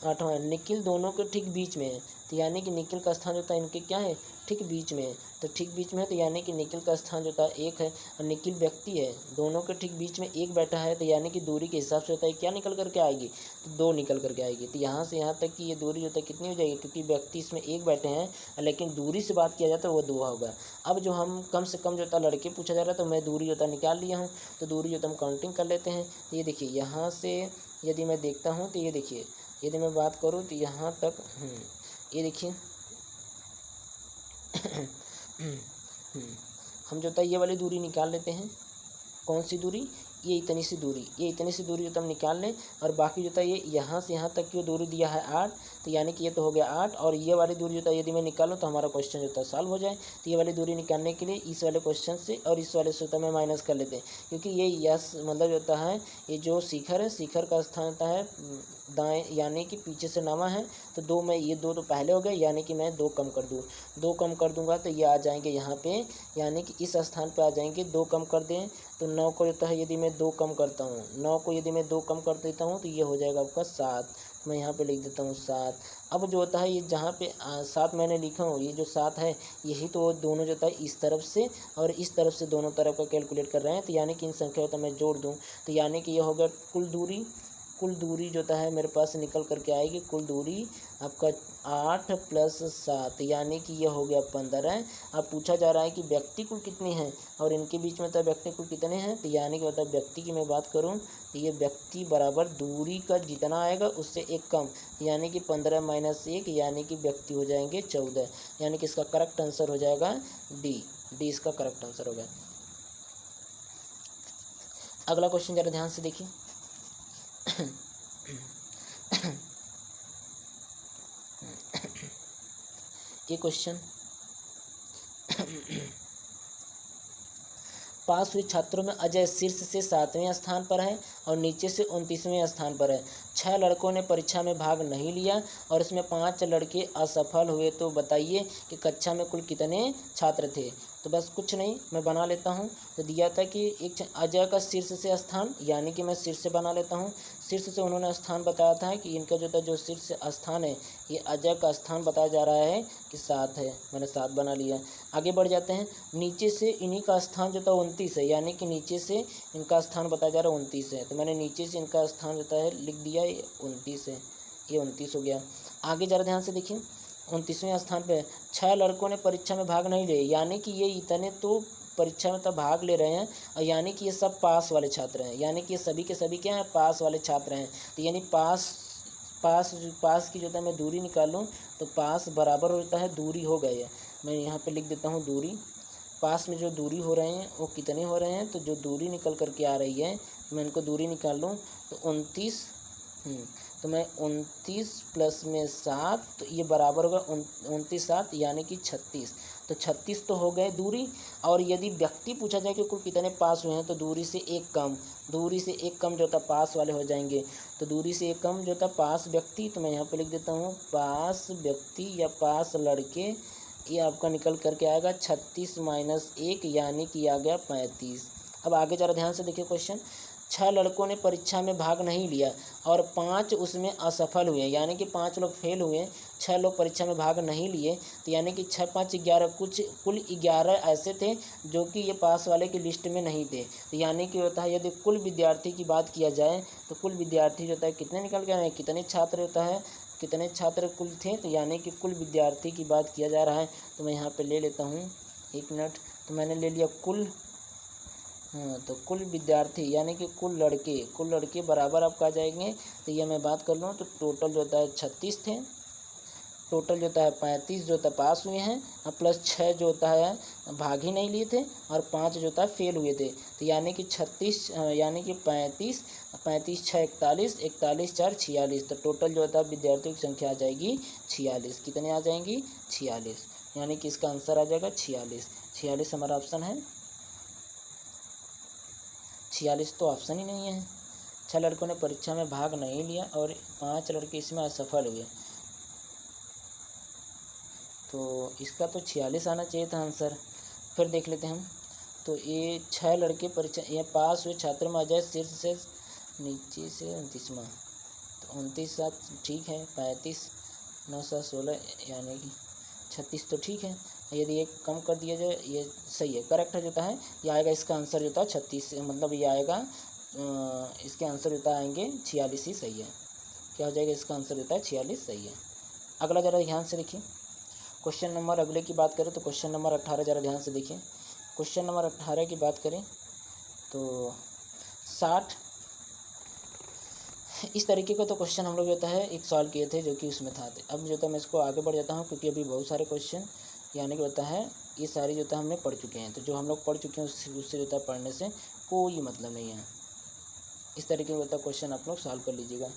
8वां निखिल दोनों के ठीक बीच में है, तो यानी कि निखिल का स्थान जो था इनके क्या है, ठीक बीच में है। तो ठीक बीच में है, तो यानी कि निखिल का स्थान जो था 1 है, और निखिल व्यक्ति है, दोनों के ठीक बीच में 1 बैठा है, तो यानी कि दूरी के हिसाब से होता है क्या निकल करके आएगी, तो 2 निकल करके आएगी। तो यहाँ से यहाँ तक की ये दूरी जो है कितनी हो जाएगी, क्योंकि व्यक्ति इसमें 1 बैठे हैं, लेकिन दूरी से बात किया जाता है वो 2 होगा। अब जो हम कम से कम जो था लड़के पूछा जा रहा है, तो मैं दूरी जो था निकाल लिया हूँ। तो दूरी जो था हम काउंटिंग कर लेते हैं। तो ये देखिए यहाँ से यदि मैं देखता हूँ, तो ये देखिए यदि मैं बात करूँ तो यहाँ तक ये देखिए हम जो था ये वाली दूरी निकाल लेते हैं। कौन सी दूरी, ये इतनी सी दूरी, ये इतनी सी दूरी जो तो हम निकाल लें, और बाकी जो था ये यहाँ से यहाँ तक की दूरी दिया है 8, तो यानी कि ये तो हो गया 8, और ये वाली दूरी जो था यदि मैं निकालूँ तो हमारा क्वेश्चन जो था सॉल्व हो जाए। तो ये वाली दूरी निकालने के लिए इस वाले क्वेश्चन से और इस वाले से में माइनस कर लेते हैं, क्योंकि ये यस मतलब जो होता है ये जो शिखर है, शिखर का स्थान होता है दाएँ, यानी कि पीछे से नामा है, तो 2 में ये 2 तो पहले हो गए, यानी कि मैं 2 कम कर दूँ, 2 कम कर दूंगा तो ये आ जाएंगे यहाँ पे, यानी कि इस स्थान पे आ जाएंगे। 2 कम कर दें तो 9 को जो है यदि मैं 2 कम करता हूँ, 9 को यदि मैं 2 कम कर देता हूँ तो ये हो जाएगा आपका 7। मैं यहाँ पे लिख देता हूँ 7। अब जो होता है ये जहाँ पे 7 मैंने लिखा हूँ, ये जो 7 है यही तो दोनों जो होता है इस तरफ से और इस तरफ से दोनों तरफ का कैलकुलेट कर रहे हैं। तो यानी कि इन संख्या होता है मैं जोड़ दूँ तो यानी कि ये हो गया कुल दूरी जो है मेरे पास निकल करके आएगी। कुल दूरी आपका 8 + 7 यानी कि ये हो गया 15। अब पूछा जा रहा है कि व्यक्ति कुल कितने हैं और इनके बीच में तो व्यक्ति कुल कितने हैं, तो यानी कि मतलब व्यक्ति की मैं बात करूं तो ये व्यक्ति बराबर दूरी का जितना आएगा उससे 1 कम, यानी कि 15 - 1 यानी कि व्यक्ति हो जाएंगे 14। यानी कि इसका करेक्ट आंसर हो जाएगा डी इसका करेक्ट आंसर होगा। अगला क्वेश्चन जरा ध्यान से देखिए। ये क्वेश्चन पास हुए छात्रों में अजय शीर्ष से 7वें स्थान पर है और नीचे से 29वें स्थान पर है। 6 लड़कों ने परीक्षा में भाग नहीं लिया और इसमें 5 लड़के असफल हुए। तो बताइए कि कक्षा में कुल कितने छात्र थे। तो बस कुछ नहीं, मैं बना लेता हूँ। तो दिया था कि एक अजय का शीर्ष से स्थान, यानी कि मैं शीर्ष से बना लेता हूँ। शीर्ष से उन्होंने स्थान बताया था कि इनका जो था जो शीर्ष स्थान है ये अजय का स्थान बताया जा रहा है कि 7 है। मैंने 7 बना लिया। आगे बढ़ जाते हैं। नीचे से इन्हीं का स्थान जो था 29 है, यानी कि नीचे से इनका स्थान बताया जा रहा है 29 है। तो मैंने नीचे से इनका स्थान जो है लिख दिया, ये 29 है, ये 29 हो गया। आगे ज़रा ध्यान से देखिए। 29वें स्थान पे 6 लड़कों ने परीक्षा में भाग नहीं लिए, यानी कि ये इतने तो परीक्षा में तब भाग ले रहे हैं और यानी कि ये सब पास वाले छात्र हैं, यानी कि ये सभी के सभी क्या हैं, पास वाले छात्र हैं। तो यानी पास की जो है मैं दूरी निकालूं तो पास बराबर होता है दूरी हो गई है। मैं यहाँ पे लिख देता हूँ दूरी। पास में जो दूरी हो रहे हैं वो कितने हो रहे हैं, तो जो दूरी निकल करके आ रही है मैं इनको दूरी निकाल लूँ तो 29, तो मैं 29 प्लस में 7, तो ये बराबर होगा 29 7 यानी कि 36। तो 36 तो हो गए दूरी। और यदि व्यक्ति पूछा जाए कि कुल कितने पास हुए हैं तो दूरी से एक कम, दूरी से एक कम जो था पास वाले हो जाएंगे। तो दूरी से एक कम जो था पास व्यक्ति, तो मैं यहाँ पे लिख देता हूँ पास व्यक्ति या पास लड़के, ये आपका निकल करके आएगा 36 माइनस 1 यानी कि आ गया 35। अब आगे ज़रा ध्यान से देखिए क्वेश्चन। 6 लड़कों ने परीक्षा में भाग नहीं लिया और 5 उसमें असफल हुए, यानी कि 5 लोग फेल हुए, 6 लोग परीक्षा में भाग नहीं लिए। तो यानी कि 6 5 11, कुल 11 ऐसे थे जो कि ये पास वाले की लिस्ट में नहीं थे। तो यानी कि होता है यदि कुल विद्यार्थी की बात किया जाए तो कुल विद्यार्थी जो होता है कितने निकल के आए, कितने छात्र होता है, कितने छात्र कुल थे, तो यानी कि कुल विद्यार्थी की बात किया जा रहा है। तो मैं यहाँ पे ले लेता हूँ 1 मिनट, तो मैंने ले लिया कुल, तो कुल विद्यार्थी यानी कि कुल लड़के बराबर आपका आ जाएंगे। तो ये मैं बात कर लूँ तो टोटल जो होता है 36 थे, टोटल जो होता है 35 जो होता है पास हुए हैं, और प्लस 6 जो होता है भाग ही नहीं लिए थे, और 5 जो होता है फेल हुए थे। तो यानी कि 36 यानी कि 35 35 6 41, 41 4 46, तो टोटल जो होता है विद्यार्थियों की संख्या आ जाएगी 46। कितने आ जाएंगी 46, यानी कि इसका आंसर आ जाएगा 46। 46 हमारा ऑप्शन है। 46 तो ऑप्शन ही नहीं है। 6 लड़कों ने परीक्षा में भाग नहीं लिया और 5 लड़के इसमें असफल हुए, तो इसका तो 46 आना चाहिए था आंसर। फिर देख लेते हैं हम, तो ये 6 लड़के परीक्षा ये पास हुए छात्रों में आ जाए शीर्ष से नीचे से 29वां, तो 29 7 ठीक है, 35 9 7 16 यानी कि 36 तो ठीक है। यदि ये कम कर दिया जाए ये सही है, करेक्ट है जो है, ये आएगा इसका आंसर जो था 36, मतलब ये आएगा इसके आंसर जो आएंगे 46 ही सही है। क्या हो जाएगा इसका आंसर जो है 46 सही है। अगला ज़रा ध्यान से देखिए क्वेश्चन नंबर, अगले की बात करें तो क्वेश्चन नंबर 18 ज़रा ध्यान से देखिए। क्वेश्चन नंबर 18 की बात करें तो 60 इस तरीके का तो क्वेश्चन हम लोग जो है एक सॉल्व किए थे जो कि उसमें था। अब जो था मैं इसको आगे बढ़ जाता हूँ क्योंकि अभी बहुत सारे क्वेश्चन यानी कि होता है ये सारी जो था हमने पढ़ चुके हैं, तो जो हम लोग पढ़ चुके हैं उससे जो था पढ़ने से कोई मतलब नहीं है। इस तरीके का होता क्वेश्चन आप लोग सॉल्व कर लीजिएगा।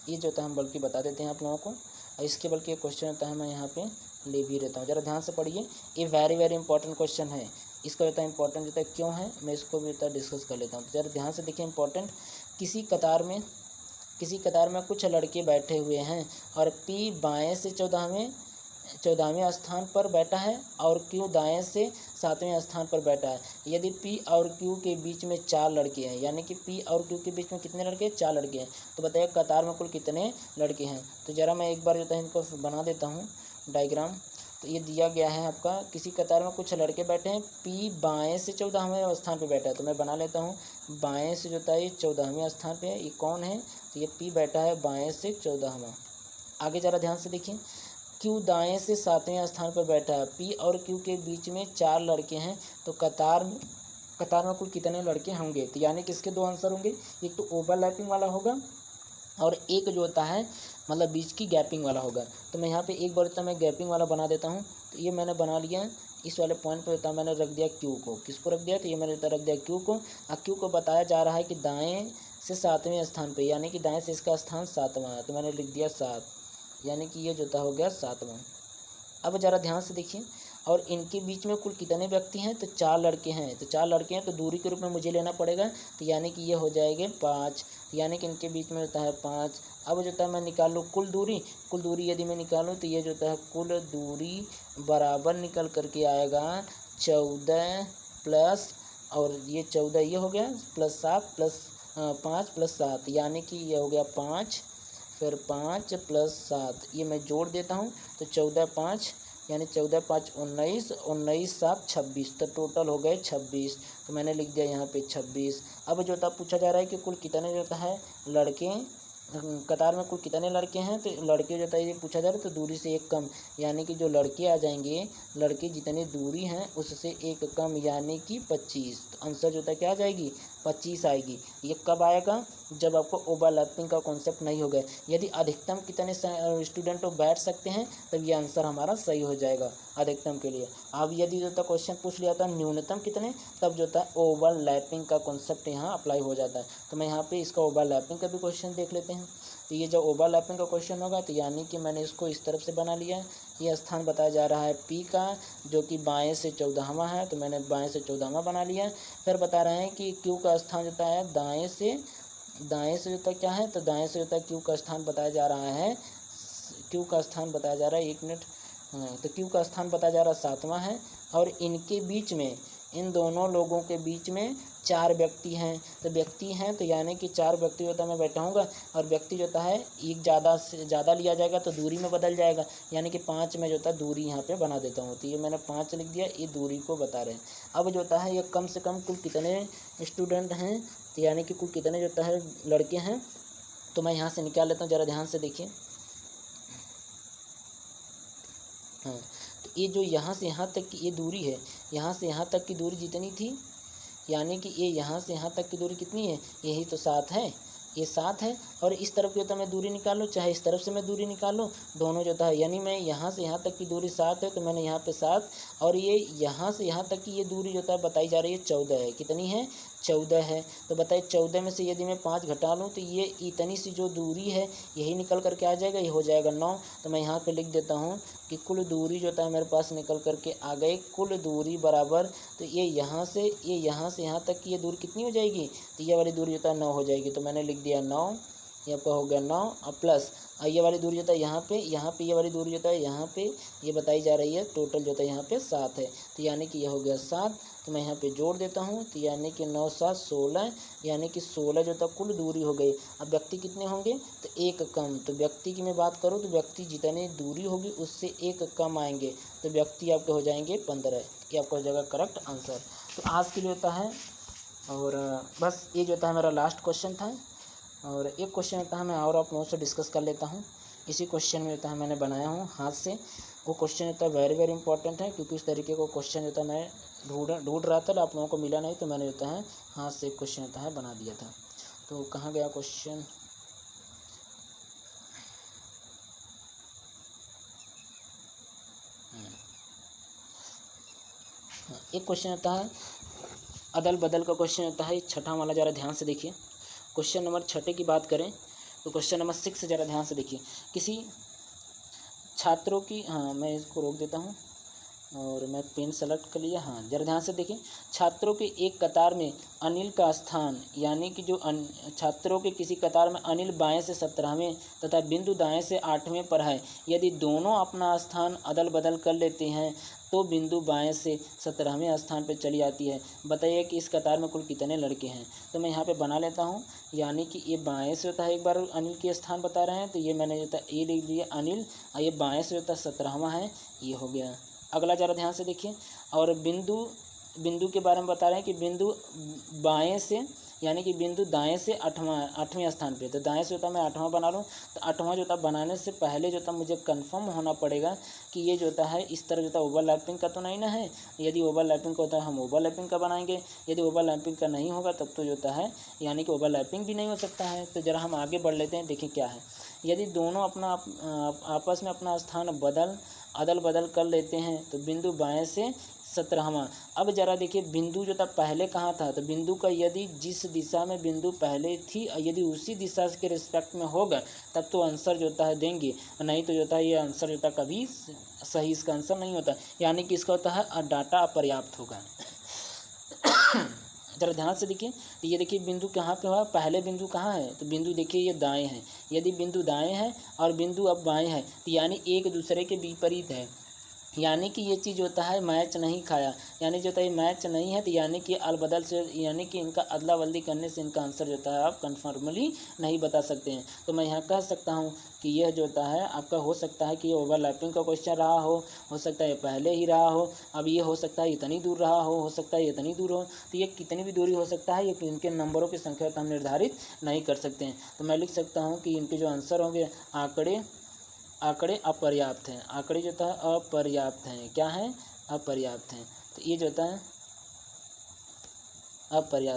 ये जो था हम बल्कि बता देते हैं आप लोगों को, और इसके बल्कि एक क्वेश्चन होता है मैं यहाँ पे ले भी रहता हूँ। ज़रा ध्यान से पढ़िए, ये वेरी इंपॉर्टेंट क्वेश्चन है। इसका होता है इंपॉर्टेंट जो है क्यों है, मैं इसको भी होता डिस्कस कर लेता हूँ। तो ज़रा ध्यान से देखिए इंपॉर्टेंट, किसी कतार में कुछ लड़के बैठे हुए हैं और पी बाएं से 14वें स्थान पर बैठा है और क्यू दाएं से 7वें स्थान पर बैठा है। यदि पी और क्यू के बीच में 4 लड़के हैं, यानी कि पी और क्यू के बीच में कितने लड़के हैं, 4 लड़के हैं, तो बताइए कतार में कुल कितने लड़के हैं। तो ज़रा मैं एक बार जो है इनको बना देता हूँ डायग्राम। तो ये दिया गया है आपका, किसी कतार में कुछ लड़के बैठे हैं, पी बाएं से 14वें स्थान पर बैठा है, तो मैं बना लेता हूँ बाएं से जो है ये 14वें स्थान पर है। ये कौन है, तो ये पी बैठा है बाएं से 14वां। आगे ज़रा ध्यान से देखिए, क्यू दाएं से 7वें स्थान पर बैठा है, पी और क्यू के बीच में 4 लड़के हैं, तो कतार में कुल कितने लड़के होंगे। तो यानी कि इसके 2 आंसर होंगे, एक तो ओवरलैपिंग वाला होगा और एक जो होता है मतलब बीच की गैपिंग वाला होगा। तो मैं यहाँ पे एक बार मैं गैपिंग वाला बना देता हूँ। तो ये मैंने बना लिया, इस वाले पॉइंट पे होता है मैंने रख दिया क्यू को, किसको रख दिया, तो ये मैंने रख दिया क्यू को। और क्यू को बताया जा रहा है कि दाएँ से 7वें स्थान पर, यानी कि दाएँ से इसका स्थान 7वां है, तो मैंने लिख दिया 7, यानी कि ये जो हो गया 7वां। अब ज़रा ध्यान से देखिए, और इनके बीच में कुल कितने व्यक्ति हैं, तो 4 लड़के हैं, तो 4 लड़के हैं तो दूरी के रूप में मुझे लेना पड़ेगा, तो यानी कि ये हो जाएंगे 5, यानी कि इनके बीच में होता है 5। अब जो है मैं निकाल लूँ कुल दूरी यदि मैं निकालूँ तो ये जो है कुल दूरी बराबर निकल करके आएगा 14 प्लस, और ये 14 ये हो गया प्लस 7 प्लस 5 प्लस 7, यानी कि ये हो गया 5, फिर 5 प्लस 7 ये मैं जोड़ देता हूँ, तो 14 5 यानी 14 5 19, 19 7 26, तो टोटल हो गए 26, तो मैंने लिख दिया यहाँ पे 26। अब जो था पूछा जा रहा है कि कुल कितने जो है लड़के कतार में कुल कितने लड़के हैं, तो लड़के जो है ये पूछा जा रहा है, तो दूरी से एक कम, यानी कि जो लड़के आ जाएंगे, लड़के जितनी दूरी हैं उससे एक कम, यानी कि 25। तो आंसर जो है क्या आ जाएगी 25 आएगी। ये कब आएगा? जब आपको ओवरलैपिंग का कॉन्सेप्ट नहीं होगा। यदि अधिकतम कितने स्टूडेंट बैठ सकते हैं तब ये आंसर हमारा सही हो जाएगा अधिकतम के लिए। अब यदि जो था क्वेश्चन पूछ लिया था न्यूनतम कितने, तब जो था ओवरलैपिंग का कॉन्सेप्ट यहाँ अप्लाई हो जाता है। तो मैं यहाँ पे इसका ओवरलैपिंग का भी क्वेश्चन देख लेते हैं। तो ये जब ओवरलैपिंग का क्वेश्चन होगा तो यानी कि मैंने इसको इस तरफ से बना लिया। ये स्थान बताया जा रहा है पी का, जो कि बाएं से 14वां है, तो मैंने बाएं से 14वां बना लिया। फिर बता रहे हैं कि क्यू का स्थान जो है दाएं से जो क्या है, तो दाएं से जो क्यू का स्थान बताया जा रहा है, क्यू का स्थान बताया जा रहा है, 1 मिनट, तो क्यू का स्थान बताया जा रहा है 7वां है। और इनके बीच में, इन दोनों लोगों के बीच में 4 व्यक्ति हैं। तो व्यक्ति हैं तो यानी कि 4 व्यक्ति होता है, मैं बैठाऊंगा और व्यक्ति जो है एक ज़्यादा से ज़्यादा लिया जाएगा तो दूरी में बदल जाएगा, यानी कि 5 में जो है दूरी यहाँ पे बना देता हूँ। तो ये मैंने 5 लिख दिया, ये दूरी को बता रहे हैं। अब जो है ये कम से कम कुल कितने स्टूडेंट हैं, तो यानी कि कुल कितने जो है लड़के हैं, तो मैं यहाँ से निकाल लेता हूँ, ज़रा ध्यान से देखिए। हाँ, तो ये जो यहाँ से यहाँ तक की ये दूरी है, यहाँ से यहाँ तक की दूरी जितनी थी, यानी कि ये यहाँ से यहाँ तक की दूरी कितनी है, यही तो 7 है, ये 7 है। और इस तरफ की होता है मैं दूरी निकाल लूँ, चाहे इस तरफ से मैं दूरी निकाल लूँ, दोनों जो है, यानी मैं यहाँ से यहाँ तक की दूरी 7 है, तो मैंने यहाँ पे 7, और ये यहाँ से यहाँ तक की ये दूरी जो है बताई जा रही है 14 है। कितनी है? 14 है। तो बताइए 14 में से यदि मैं 5 घटा लूँ तो ये इतनी सी जो दूरी है यही निकल करके आ जाएगा, ये हो जाएगा 9। तो मैं यहाँ पे लिख देता हूँ कि कुल दूरी जो है मेरे पास निकल करके आ गई, कुल दूरी बराबर, तो ये यहाँ से यहाँ तक की ये दूरी कितनी हो जाएगी, तो ये वाली दूरी जो है 9 हो जाएगी। तो मैंने लिख दिया 9, ये आपका हो गया 9, और प्लस ये वाली दूरी जो है यहाँ पे ये वाली दूरी जो है यहाँ पे ये बताई जा रही है, टोटल जो है यहाँ पे 7 है, तो यानी कि ये हो गया 7। तो मैं यहाँ पे जोड़ देता हूँ, तो यानी कि 9 7 16, यानी कि 16 जो था कुल दूरी हो गई। अब व्यक्ति कितने होंगे, तो 1 कम। तो व्यक्ति की मैं बात करूँ तो व्यक्ति जितनी दूरी होगी उससे 1 कम आएंगे, तो व्यक्ति आपके हो जाएंगे 15। ये आपका हो जाएगा करेक्ट आंसर। तो आज के लिए होता है, और बस ये जो था मेरा लास्ट क्वेश्चन था। और एक क्वेश्चन होता है मैं और आप लोगों से डिस्कस कर लेता हूँ। इसी क्वेश्चन में होता है मैंने बनाया हूँ हाथ से, वो क्वेश्चन होता है वेरी इंपॉर्टेंट है, क्योंकि उस तरीके को क्वेश्चन होता है मैं ढूंढ रहा था, आप लोगों को मिला नहीं, तो मैंने होता है हाथ से क्वेश्चन होता है बना दिया था। तो कहाँ गया क्वेश्चन, एक क्वेश्चन होता है अदल बदल का क्वेश्चन होता है, 6ठा वाला, ज़रा ध्यान से देखिए। क्वेश्चन नंबर 6 की बात करें तो क्वेश्चन नंबर 6 ज़रा ध्यान से देखिए। किसी छात्रों की, हाँ मैं इसको रोक देता हूँ और मैं पेन सेलेक्ट कर लिया। हाँ ज़रा ध्यान से देखिए, छात्रों के एक कतार में अनिल का स्थान, यानी कि जो छात्रों के किसी कतार में अनिल बाएं से 17वें तथा बिंदु दाएं से 8वें पर है। यदि दोनों अपना स्थान अदल बदल कर लेते हैं तो बिंदु बाएं से 17वें स्थान पर चली आती है। बताइए कि इस कतार में कुल कितने लड़के हैं। तो मैं यहाँ पे बना लेता हूँ, यानी कि ये बाएं से होता है, एक बार अनिल के स्थान बता रहे हैं, तो ये मैंने जो था ए लिख लिया अनिल, और ये बाएं से होता है 17वां है, ये हो गया। अगला ज़रा ध्यान से देखिए, और बिंदु के बारे में बता रहे हैं कि बिंदु बाएं से, यानी कि बिंदु दाएं से 8वें स्थान पे, तो दाएं से होता मैं 8वां बना लूँ। तो 8वां जो था बनाने से पहले जो था मुझे कंफर्म होना पड़ेगा कि ये जो है इस तरह जो था ओवरलैपिंग का तो नहीं ना है। यदि ओवरलैपिंग का होता है हम ओवरलैपिंग का बनाएंगे, यदि ओवरलैपिंग का नहीं होगा तब तो जो है यानी कि ओवरलैपिंग भी नहीं हो सकता है। तो ज़रा हम आगे बढ़ लेते हैं, देखिए क्या है। यदि दोनों अपना आपस में अपना स्थान अदल बदल कर लेते हैं तो बिंदु बाएं से 17वां। अब जरा देखिए बिंदु जो था पहले कहाँ था, तो बिंदु का यदि जिस दिशा में बिंदु पहले थी यदि उसी दिशा के रिस्पेक्ट में होगा तब तो आंसर जो है देंगे, नहीं तो जो है ये आंसर जो कभी सही इसका आंसर नहीं होता, यानी कि इसका होता है डाटा अपर्याप्त होगा। जरा ध्यान से देखिए, तो ये देखिए बिंदु कहाँ पे हुआ, पहले बिंदु कहाँ है, तो बिंदु देखिए ये दाएं है। यदि बिंदु दाएं है और बिंदु अब बाएं है तो यानी एक दूसरे के विपरीत है, यानी कि ये चीज़ होता है मैच नहीं खाया, यानी जो होता है मैच नहीं है, तो यानी कि अलबदल से, यानी कि इनका अदला बदली करने से इनका आंसर जो है आप कन्फर्मली नहीं बता सकते हैं। तो मैं यहाँ कह सकता हूँ कि यह जो होता है आपका हो सकता है कि ये ओवरलैपिंग का क्वेश्चन रहा हो सकता है ये पहले ही रहा हो, अब ये हो सकता है इतनी दूर रहा हो सकता है इतनी दूर हो, तो ये कितनी भी दूरी हो सकता है, ये इनके नंबरों की संख्या तो हम निर्धारित नहीं कर सकते हैं। तो मैं लिख सकता हूँ कि इनके जो आंसर होंगे आंकड़े अपर्याप्त हैं, आंकड़े जो था अपर्याप्त हैं, क्या हैं, अपर्याप्त हैं। तो ये जो होता है अपर्याप्त।